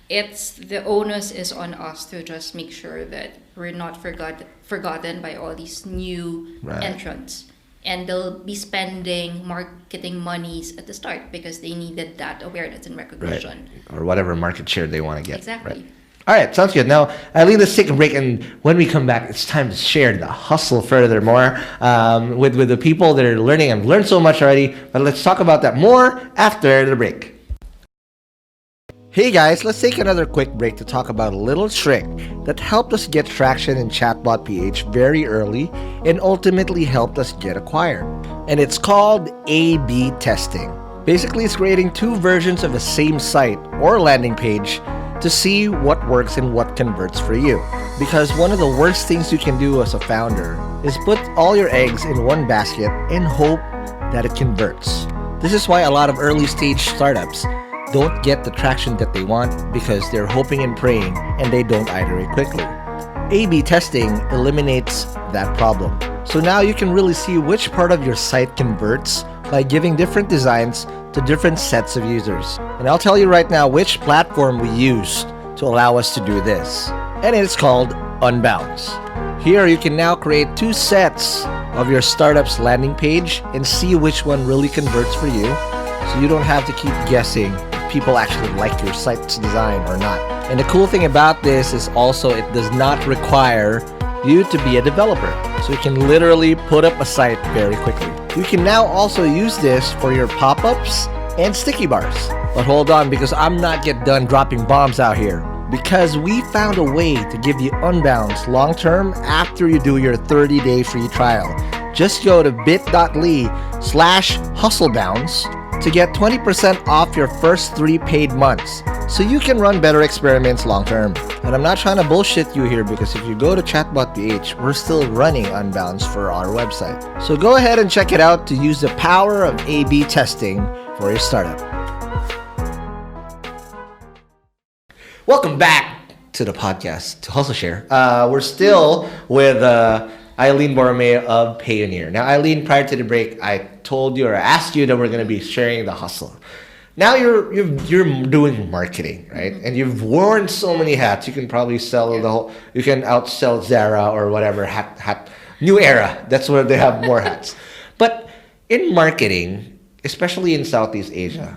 it's the onus is on us to just make sure that we're not forgotten by all these new entrants. And they'll be spending marketing monies at the start because they needed that awareness and recognition. Right. Or whatever market share they want to get. Exactly. Right. All right, sounds good. Now, Eileen, let's take a break, and when we come back, it's time to share the hustle furthermore with the people that are learning. I've learned so much already, but let's talk about that more after the break. Hey guys, let's take another quick break to talk about a little trick that helped us get traction in Chatbot PH very early and ultimately helped us get acquired. And it's called A/B testing. Basically, it's creating two versions of the same site or landing page to see what works and what converts for you. Because one of the worst things you can do as a founder is put all your eggs in one basket and hope that it converts. This is why a lot of early stage startups don't get the traction that they want because they're hoping and praying and they don't iterate quickly. A/B testing eliminates that problem. So now you can really see which part of your site converts by giving different designs to different sets of users. And I'll tell you right now which platform we used to allow us to do this. And it's called Unbounce. Here you can now create two sets of your startup's landing page and see which one really converts for you, so you don't have to keep guessing if people actually like your site's design or not. And the cool thing about this is also it does not require you to be a developer. So you can literally put up a site very quickly. You can now also use this for your pop-ups and sticky bars. But hold on, because I'm not yet done dropping bombs out here. Because we found a way to give you Unbounce long-term after you do your 30-day free trial. Just go to bit.ly/hustlebounce to get 20% off your first 3 paid months, so you can run better experiments long-term. And I'm not trying to bullshit you here, because if you go to chatbot.ph, we're still running Unbounce for our website. So go ahead and check it out to use the power of A/B testing for your startup. Welcome back to the podcast, to Hustleshare. We're still with Eileen Borromeo of Payoneer. Now, Eileen, prior to the break, I told you or asked you that we're going to be sharing the hustle. Now you're doing marketing, right? And you've worn so many hats. You can probably sell the whole. You can outsell Zara or whatever hat. New Era. That's where they have more hats. But in marketing, especially in Southeast Asia,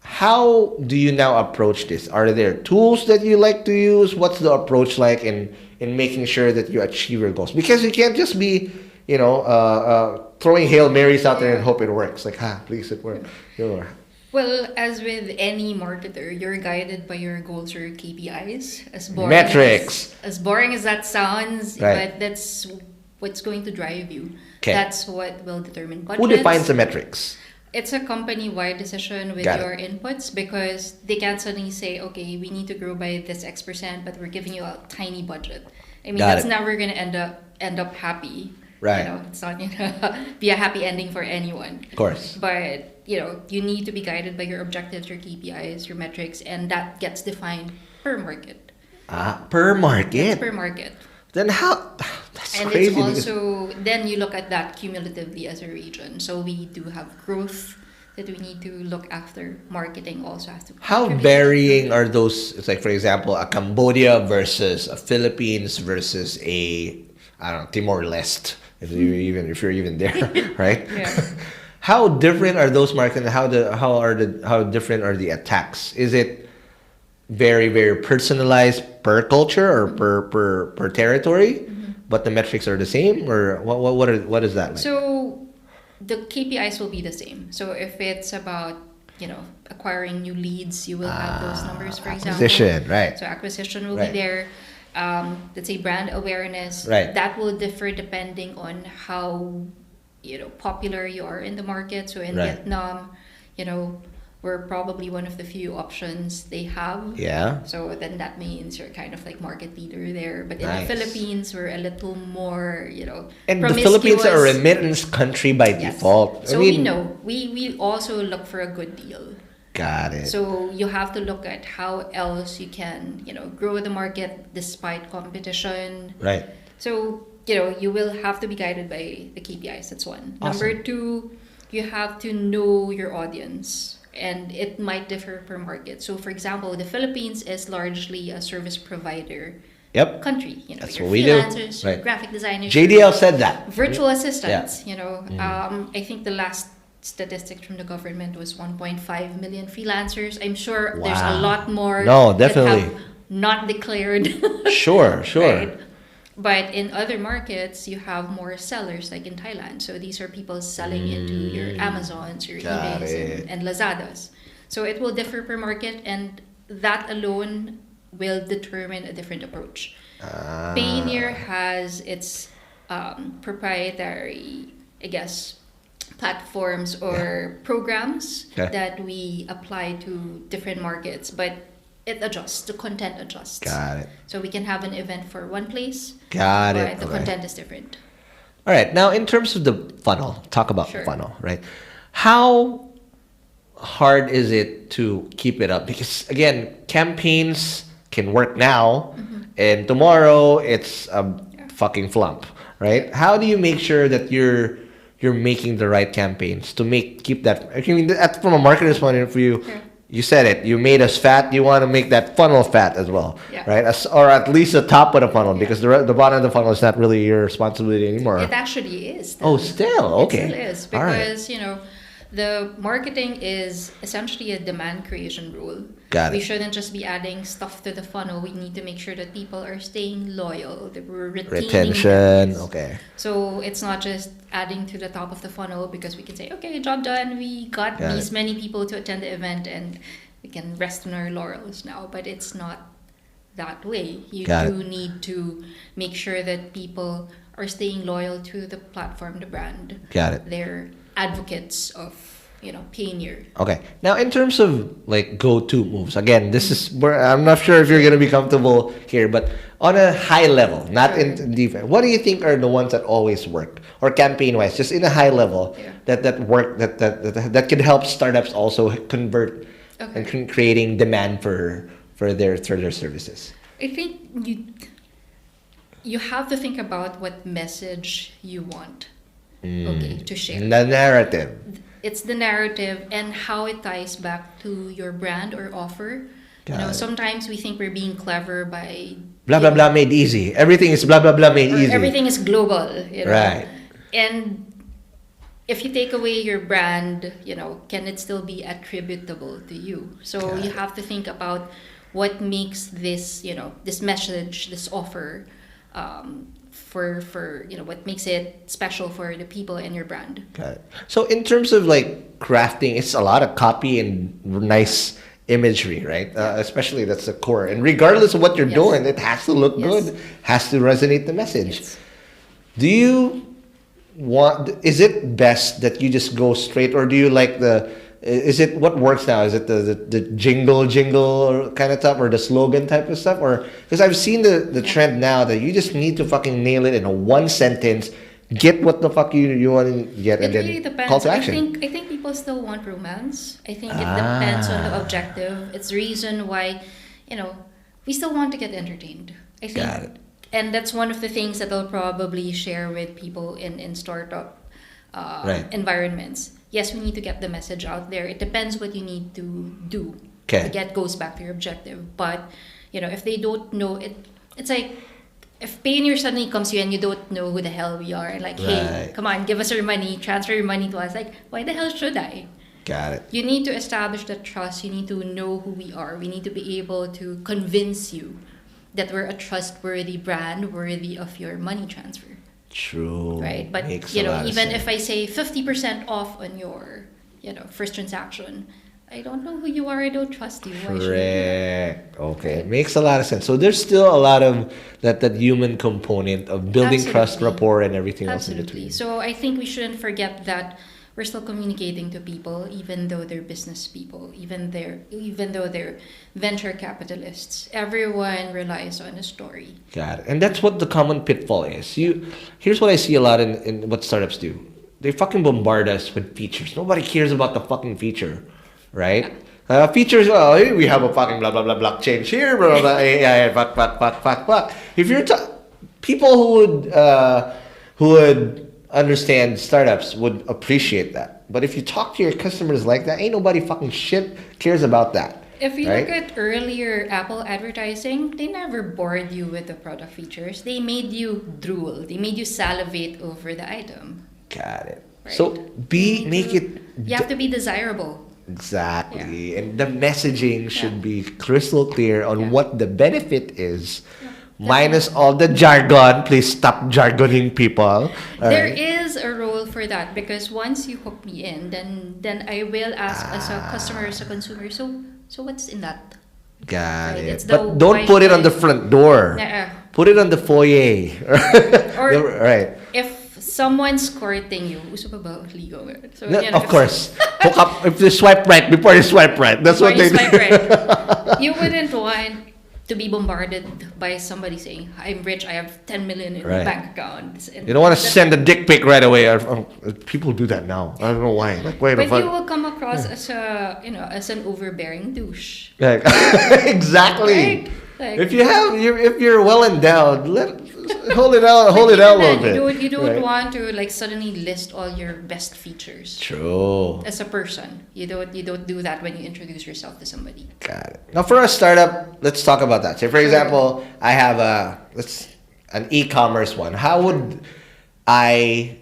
how do you now approach this? Are there tools that you like to use? What's the approach like in making sure that you achieve your goals? Because you can't just be, throwing Hail Marys out there and hope it works. Like, please it work. Well, as with any marketer, you're guided by your goals or KPIs. Metrics. As boring as that sounds, right. But that's what's going to drive you. Okay. That's what will determine budgets. Who defines the metrics? It's a company-wide decision with your inputs, because they can't suddenly say, okay, we need to grow by this X%, but we're giving you a tiny budget. I mean, that's never going to end up happy. Right. It's not going to be a happy ending for anyone. Of course. But, you need to be guided by your objectives, your KPIs, your metrics, and that gets defined per market. Per market? It's per market. Then how? That's and crazy. And it's also, then you look at that cumulatively as a region. So we do have growth that we need to look after. Marketing also has to. How varying are those? It's like, for example, a Cambodia versus a Philippines versus Timor-Leste, if you're even there, right? Yeah. How different are those markets? How different are the attacks? Is it very, very personalized per culture or per territory, but the metrics are the same, or what is that like? So the KPIs will be the same. So if it's about acquiring new leads, you will have those numbers, for acquisition, example. right? So acquisition will be there. Let's say brand awareness. Right. That will differ depending on how popular you are in the market. So in Vietnam, we're probably one of the few options they have. Yeah. So then that means you're kind of like market leader there. But in the Philippines, we're a little more, And the Philippines are a remittance country by default. So we know. We also look for a good deal. Got it. So you have to look at how else you can, grow the market despite competition. Right. So, you will have to be guided by the KPIs. That's one. Awesome. Number two, you have to know your audience. And it might differ per market. So, for example, the Philippines is largely a service provider country. That's your what we do. freelancers, your graphic designers. JDL said that. Virtual assistants. I think the last statistics from the government was 1.5 million freelancers. I'm sure there's a lot more. No, definitely. That have not declared. Sure. Right? But in other markets, you have more sellers, like in Thailand. So these are people selling into your Amazons, your eBays, and Lazadas. So it will differ per market, and that alone will determine a different approach. Payoneer has its proprietary, platforms or programs Okay. that we apply to different markets, but it adjusts. The content adjusts. Got it. So we can have an event for one place, Got but it. the Okay. content is different. All right. Now, in terms of the funnel, talk about Sure. funnel, right? How hard is it to keep it up? Because again, campaigns can work now, and tomorrow it's a fucking flump, right? How do you make sure that you're making the right campaigns to keep that? I mean, from a marketer's point of view, Sure. you said it. You made us fat. You want to make that funnel fat as well, Yeah. right? Or at least the top of the funnel, because the bottom of the funnel is not really your responsibility anymore. It actually is. Oh, still? Okay. It still is, All right. because the marketing is essentially a demand creation rule. Got We it. shouldn't just be adding stuff to the funnel. We need to make sure that people are staying loyal, that we're retaining Retention. them. Okay. So it's not just adding to the top of the funnel because we can say, okay, job done. We got Got these it. many people to attend the event and we can rest on our laurels now. But it's not that way. You Got do need to make sure that people are staying loyal to the platform, the brand. Got it. They're advocates of, Payoneer. Okay. Now, in terms of like go-to moves, again, this is where I'm not sure if you're gonna be comfortable here, but on a high level, not Sure. in defense, what do you think are the ones that always work, or campaign-wise, just in a high level Yeah. that work that can help startups also convert and Okay. creating demand for their services? I think you have to think about what message you want to share. The narrative. It's the narrative and how it ties back to your brand or offer. Got it. Sometimes we think we're being clever by Blah blah blah made easy. Everything is blah blah blah made or easy. everything is global, Right. And if you take away your brand, can it still be attributable to you? So Got you it. have to think about what makes this, this message, this offer, for what makes it special for the people in your brand. Got it. So in terms of like crafting, it's a lot of copy and nice imagery, right? Especially that's the core. And regardless of what you're Yes. doing, it has to look Yes. good, has to resonate the message. Yes. Do you is it best that you just go straight, or do you like is it what works now? Is it the jingle kind of stuff, or the slogan type of stuff? Or because I've seen the trend now that you just need to fucking nail it in a one sentence, get what the fuck you want to get, and It really then depends. call to action. I think people still want romance. I think it depends on the objective. It's the reason why, we still want to get entertained. I think, Got it. and that's one of the things that I'll probably share with people in startup Right. environments. Yes, we need to get the message out there. It depends what you need to do. Okay. Again, goes back to your objective. But if they don't know it, it's like if Payoneer suddenly comes to you and you don't know who the hell we are, and like, hey, Right. come on, give us your money, transfer your money to us. Like, why the hell should I? Got it. You need to establish that trust. You need to know who we are. We need to be able to convince you that we're a trustworthy brand worthy of your money transfer. True. Right? But Makes a lot of even sense. if I say 50% off on your, first transaction, I don't know who you are. I don't trust you. Why should I do that? Correct. Okay, it makes a lot of sense. So there's still a lot of that human component of building trust, Absolutely. rapport, and everything else in Absolutely. between. So I think we shouldn't forget that we're still communicating to people, even though they're business people, even though they're venture capitalists. Everyone relies on a story. Got it. And that's what the common pitfall is. Here's what I see a lot in what startups do. They fucking bombard us with features. Nobody cares about the fucking feature, right? Features, hey, we have a fucking blah, blah, blah blockchain here, blah, blah, blah, AI, fuck. If you're people who would understand startups would appreciate that. But if you talk to your customers like that, ain't nobody fucking shit cares about that. If you right? look at earlier Apple advertising, they never bored you with the product features. They made you drool. They made you salivate over the item. Got it. Right. So make it You have to be desirable. exactly, and the messaging should be crystal clear on Yeah. what the benefit is, minus all the jargon. Please stop jargoning people. All There right. is a role for that because once you hook me in, then I will ask as a customer, as a consumer. So what's in that? Got Right, it. it's the But don't why put it should on the I- front door. Nuh-uh. Put it on the foyer. Or right. if someone's courting you, uso pa ba ligaw? So, Of course. Hook up if you swipe right before you swipe right. That's what they do. You wouldn't want to be bombarded by somebody saying, I'm rich, I have 10 million in my bank account. And You don't want to send a dick pic right away. People do that now. I don't know why. Like, wait a But you will come across as as an overbearing douche. Like, exactly. Right? Like, If you're well endowed, hold it out a little bit. You don't right? want to like suddenly list all your best features. True. As a person, you don't do that when you introduce yourself to somebody. Got it. Now, for a startup, let's talk about that. So, for example, I have an e-commerce one. How would I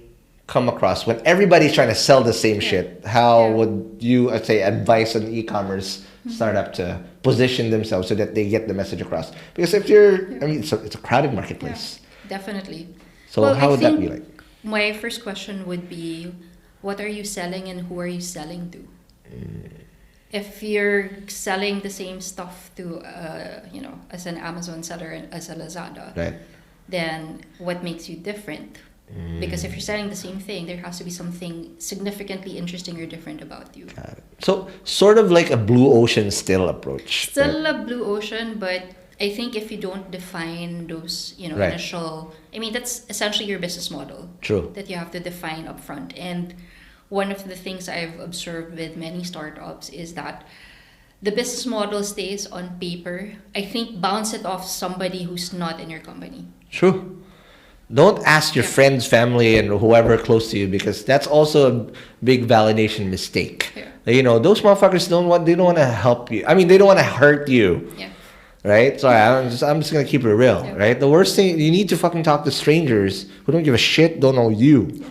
come across when everybody's trying to sell the same shit? How would you, I'd say, advise an e-commerce startup to position themselves so that they get the message across? Because if it's a crowded marketplace. Yeah, definitely. So how would that be like? My first question would be, what are you selling and who are you selling to? If you're selling the same stuff to, as an Amazon seller and as a Lazada, Right. then what makes you different? Because if you're selling the same thing, there has to be something significantly interesting or different about you. Got it. So sort of like a blue ocean still approach. Still a blue ocean, but I think if you don't define those, Right. initial, that's essentially your business model. True. That you have to define upfront. And one of the things I've observed with many startups is that the business model stays on paper. I think bounce it off somebody who's not in your company. True. Don't ask your friends, family, and whoever close to you, because that's also a big validation mistake. Yeah. Those motherfuckers don't want to help you. I mean, they don't want to hurt you. Yeah. Right? Sorry, I'm just gonna keep it real. Yeah. Right? The worst thing, you need to fucking talk to strangers who don't give a shit, don't know you.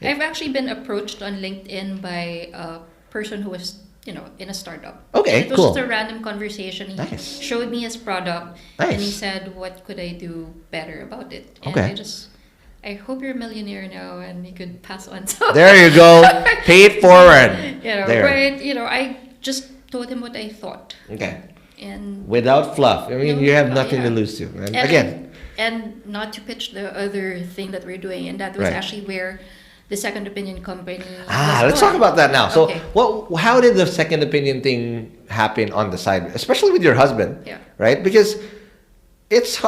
I've actually been approached on LinkedIn by a person who was, in a startup. Okay, It was cool. just a random conversation. He Nice. showed me his product, Nice. and he said, "What could I do better about it?" And Okay. I hope you're a millionaire now, and you could pass on. So There you go. Pay it forward. There. But I just told him what I thought, Okay. and Without fluff. I mean, you have nothing yeah. to lose to. And again, and not to pitch the other thing that we're doing, and that was Right. actually where the second opinion company. let's talk about that now. So, Okay. how did the second opinion thing happen on the side, especially with your husband? Yeah. Right? Because it's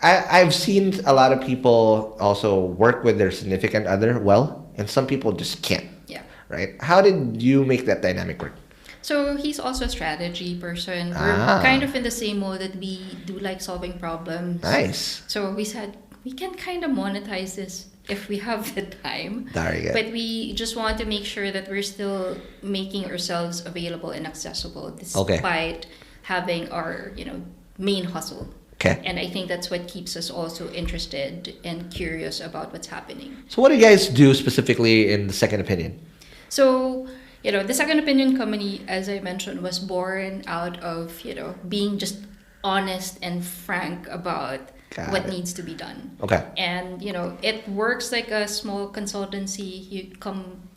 I've seen a lot of people also work with their significant other well, and some people just can't. Yeah. Right? How did you make that dynamic work? So he's also a strategy person. We're kind of in the same mode that we do like solving problems. Nice. So we said we can kind of monetize this if we have the time. Very good. But we just want to make sure that we're still making ourselves available and accessible despite having our, main hustle. Okay. And I think that's what keeps us also interested and curious about what's happening. So what do you guys do specifically in the second opinion? So, the second opinion company, as I mentioned, was born out of, being just honest and frank about what needs to be done. Okay. And, it works like a small consultancy.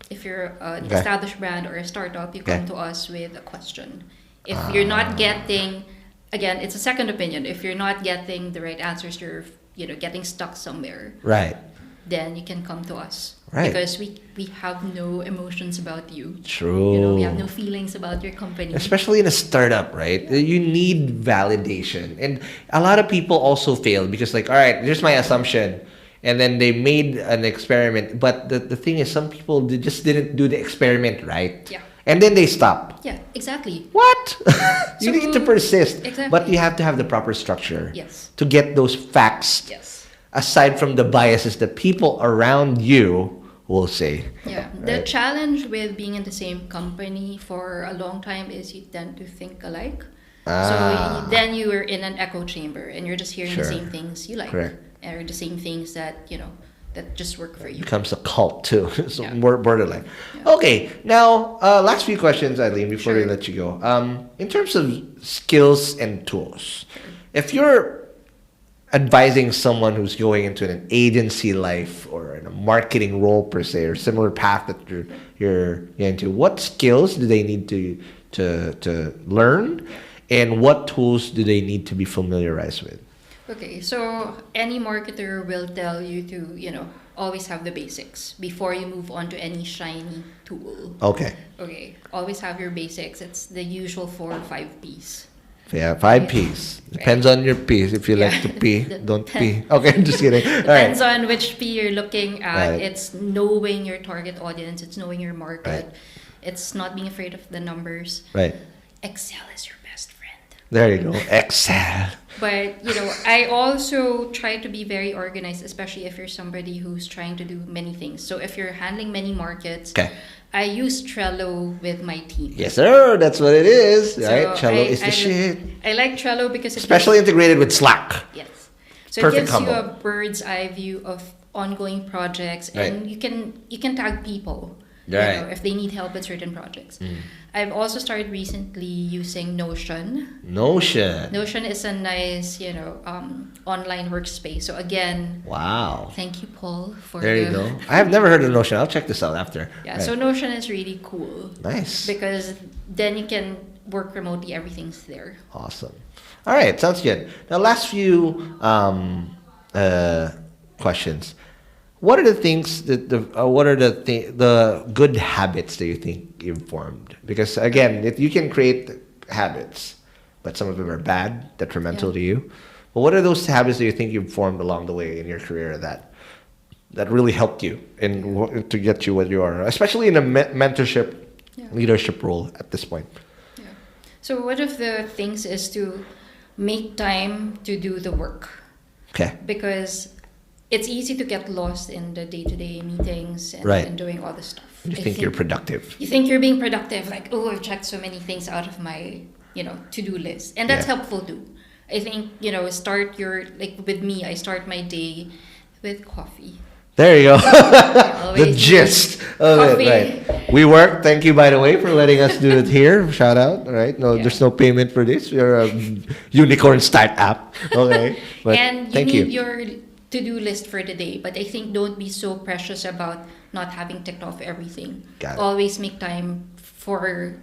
If you're an established brand or a startup, you come to us with a question. If you're not getting, again, it's a second opinion. If you're not getting the right answers, you're, getting stuck somewhere. Right. Then you can come to us. Right. Because we have no emotions about you. True. We have no feelings about your company. Especially in a startup, right? Yeah. You need validation. And a lot of people also fail because all right, here's my assumption. And then they made an experiment. But the thing is, some people just didn't do the experiment right. Yeah. And then they stop. Yeah, exactly. What? You need to persist. Exactly. But you have to have the proper structure. Yes. To get those facts. Yes. Aside from the biases that people around you will say. Yeah. The challenge with being in the same company for a long time is you tend to think alike. So then you are in an echo chamber and you're just hearing the same things you like. Correct. Or the same things that, that just work for you. Becomes a cult too. So Yeah. more borderline. Yeah. Okay, now last few questions, Eileen, before we let you go. In terms of skills and tools, if you're advising someone who's going into an agency life or in a marketing role per se or similar path that you're into, what skills do they need to learn, and what tools do they need to be familiarized with? Okay, so any marketer will tell you to, always have the basics before you move on to any shiny tool. Okay. Okay, always have your basics. It's the usual 4 or 5 Ps. Yeah, 5 Ps. Depends on your Ps. If you like to pee, don't pee. Okay, I'm just kidding. All Depends right. on which P you're looking at. Right. It's knowing your target audience. It's knowing your market. Right. It's not being afraid of the numbers. Right. Excel is your best friend. There you go. Excel. But, I also try to be very organized, especially if you're somebody who's trying to do many things. So if you're handling many markets, Okay. I use Trello with my team. Yes, sir. That's what it is. So Right? Trello is the I shit. I like Trello because Especially integrated with Slack. yes. So Perfect it gives combo. you a bird's eye view of ongoing projects, and Right. you can tag people. Right. If they need help with certain projects. I've also started recently using Notion. Notion. Notion is a nice, online workspace. So again, Wow. thank you, Paul, for There you go. I have never heard of Notion. I'll check this out after. Yeah, Right. so Notion is really cool Nice. because then you can work remotely. Everything's there. Awesome. All right, sounds good. Now, last few questions. What are the things that what are the good habits that you think you've formed? Because again, you can create habits, but some of them are bad, detrimental Yeah. to you. But what are those habits that you think you've formed along the way in your career that really helped you to get you where you are, especially in a mentorship, Yeah. leadership role at this point? Yeah. So one of the things is to make time to do the work, Okay. because it's easy to get lost in the day-to-day meetings and, Right. and doing all this stuff. You I think you're productive. You think you're being productive, like, oh, I've checked so many things out of my, to-do list. And that's Yeah. helpful too. I think, start with me, I start my day with coffee. There you go. always The need gist of coffee. it, right? We work. Thank you, by the way, for letting us do it here. Shout out. All right. No, Yeah. there's no payment for this. You're a unicorn startup. Okay. But And you thank need you. your to-do list for the day. But I think don't be so precious about not having ticked off everything. Got it. Always make time for,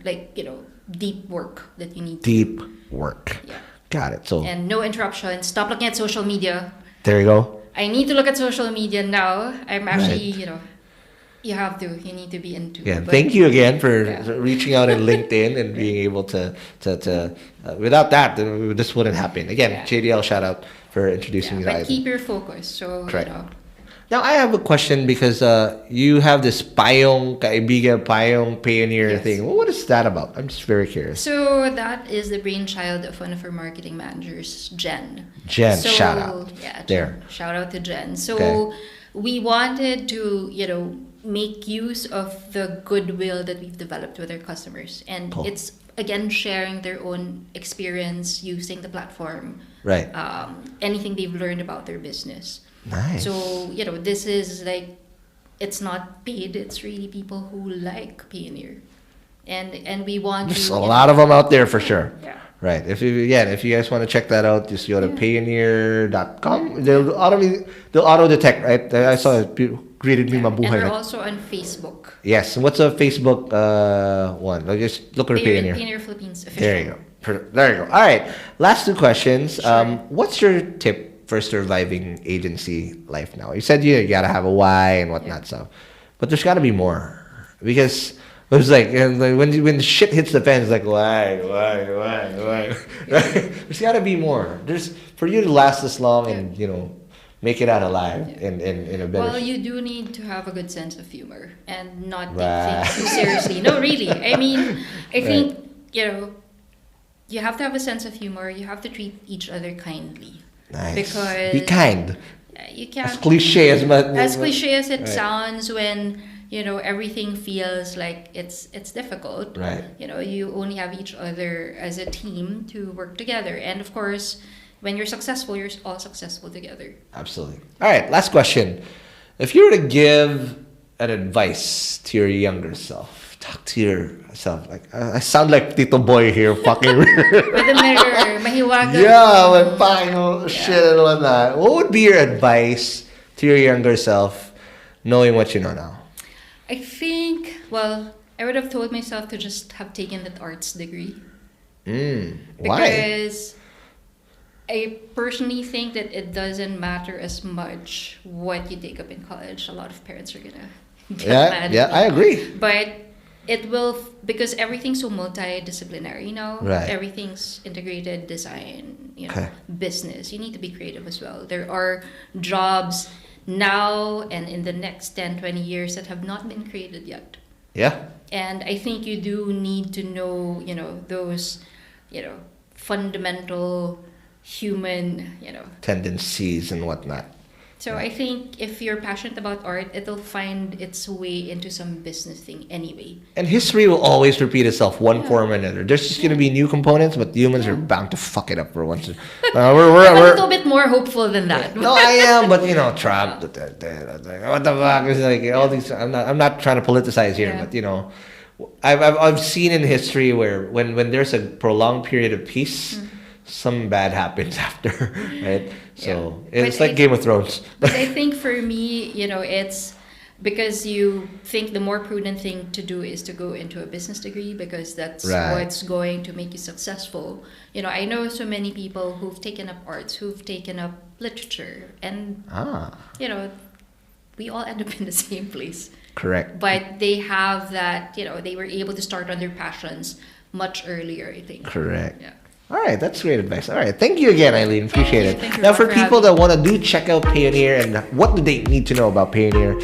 deep work that you need to Deep work. Yeah. Got it. So And no interruptions. Stop looking at social media. there you go. I need to look at social media now. I'm actually, you have to. You need to be into. Yeah. But Thank you again for Yeah. reaching out in LinkedIn and being able to without that, this wouldn't happen. Again, Yeah. JDL shout out for introducing me to But Eileen. keep your focus. So, Correct. Now, I have a question because you have this Payong Payoneer Yes. thing. Well, what is that about? I'm just very curious. So that is the brainchild of one of our marketing managers, Jen. Jen, So, shout out. Yeah, Jen. There. Shout out to Jen. So Okay. we wanted to, make use of the goodwill that we've developed with our customers. And Cool. it's, again, sharing their own experience using the platform. Right. Anything they've learned about their business. Nice. So, this is it's not paid, it's really people who like Payoneer. And we want There's to. a lot of them out there for sure. Yeah. Right. If you guys want to check that out, just go to payoneer.com. They'll auto detect, right? I saw it. People greeted me And mabuhay. we're na. also on Facebook. Yes. And what's a Facebook one? Just look for Payoneer. Payoneer Philippines official. There you go. There you go. All right. Last two questions. Sure. What's your tip for surviving agency life now? You said you gotta have a why and whatnot, so, but there's gotta be more, because it was like when the shit hits the fan, it's like why? Right? There's gotta be more. There's for you to last this long and make it out alive in a better. Well, you do need to have a good sense of humor and not take Right. things too seriously. No, really. I mean, I think, you have to have a sense of humor. You have to treat each other kindly. Nice. Because be kind. You can't. As cliche As cliche as it Right. sounds, when everything feels like it's difficult. Right. You only have each other as a team to work together, and of course, when you're successful, you're all successful together. Absolutely. All right, last question. If you were to give an advice to your younger self, talk to yourself. Like I sound like Tito Boy here, fucking. With a mirror, mahiwaga. Yeah, when fucking shit and whatnot. What would be your advice to your younger self, knowing what you know now? I think, I would have told myself to just have taken that arts degree. Why? Because I personally think that it doesn't matter as much what you take up in college. A lot of parents are gonna get mad. Yeah, I agree. But it will, because everything's so multidisciplinary now. Right. Everything's integrated, design, Okay. business. You need to be creative as well. There are jobs now and in the next 10, 20 years that have not been created yet. Yeah. And I think you do need to know, those, fundamental human, Tendencies and whatnot. So I think if you're passionate about art, it'll find its way into some business thing anyway. And history will always repeat itself, one form or another. There's just going to be new components, but humans are bound to fuck it up for once. I'm a little bit more hopeful than that. No, I am, but Trump. What the fuck is like all these? I'm not trying to politicize here, but I've seen in history where when there's a prolonged period of peace, some bad happens after, right? So it's like Game of Thrones. But I think for me, it's because you think the more prudent thing to do is to go into a business degree because that's what's going to make you successful. I know so many people who've taken up arts, who've taken up literature, and we all end up in the same place. Correct. But they have that, they were able to start on their passions much earlier, I think. Correct. Yeah. All right, that's great advice. All right, thank you again, Eileen. Appreciate it. Thank you Now, for for people having that want to check out Payoneer, and what do they need to know about Payoneer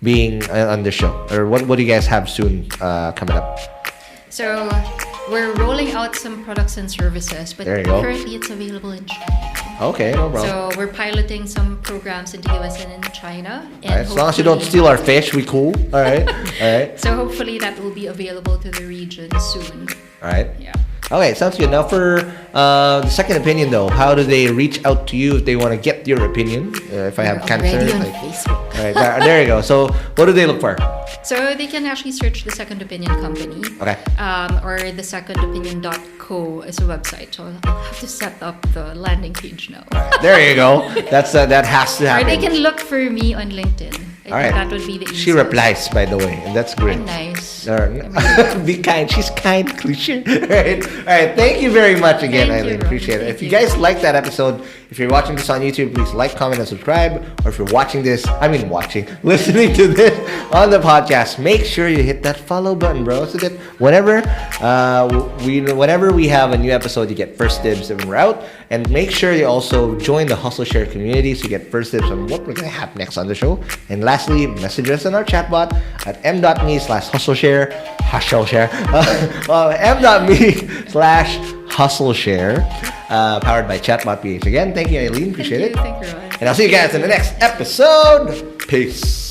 being on the show, or what do you guys have soon coming up? So we're rolling out some products and services, but There you go. currently it's available in China. Okay, no problem. So we're piloting some programs in the US and in China. And All right, as long as you don't steal our fish, we cool. All right, all right, So hopefully that will be available to the region soon. all right. Yeah. Okay, sounds good. Now for the second opinion, though, how do they reach out to you if they want to get your opinion? If I have cancer, Already on like, Facebook. all right, there you go. So what do they look for? So they can actually search the Second Opinion Company. Okay. Or the secondopinion.co as a website. So I'll have to set up the landing page now. All right, there you go. That's that has to Or happen. they can look for me on LinkedIn. I All think right. that would be the easiest. She replies, by the way, and that's great. I'm nice. Be kind. She's kind, cliche. All right. Thank you very much again, Thank you, Eileen. Ron. Appreciate it. Thank If you you. guys like that episode, if you're watching this on YouTube, please like, comment, and subscribe. Or if you're listening to this on the podcast, make sure you hit that follow button, bro, so that whenever we have a new episode, you get first dibs when we're out. And make sure you also join the Hustleshare community so you get first dibs on what we're going to have next on the show. And lastly, message us on our chatbot at m.me/hustleshare. m.me/hustleshare, powered by Chatbot PH. Again, thank you, Eileen. Appreciate it. Thank you, Ron. And I'll see you guys in the next episode. Peace.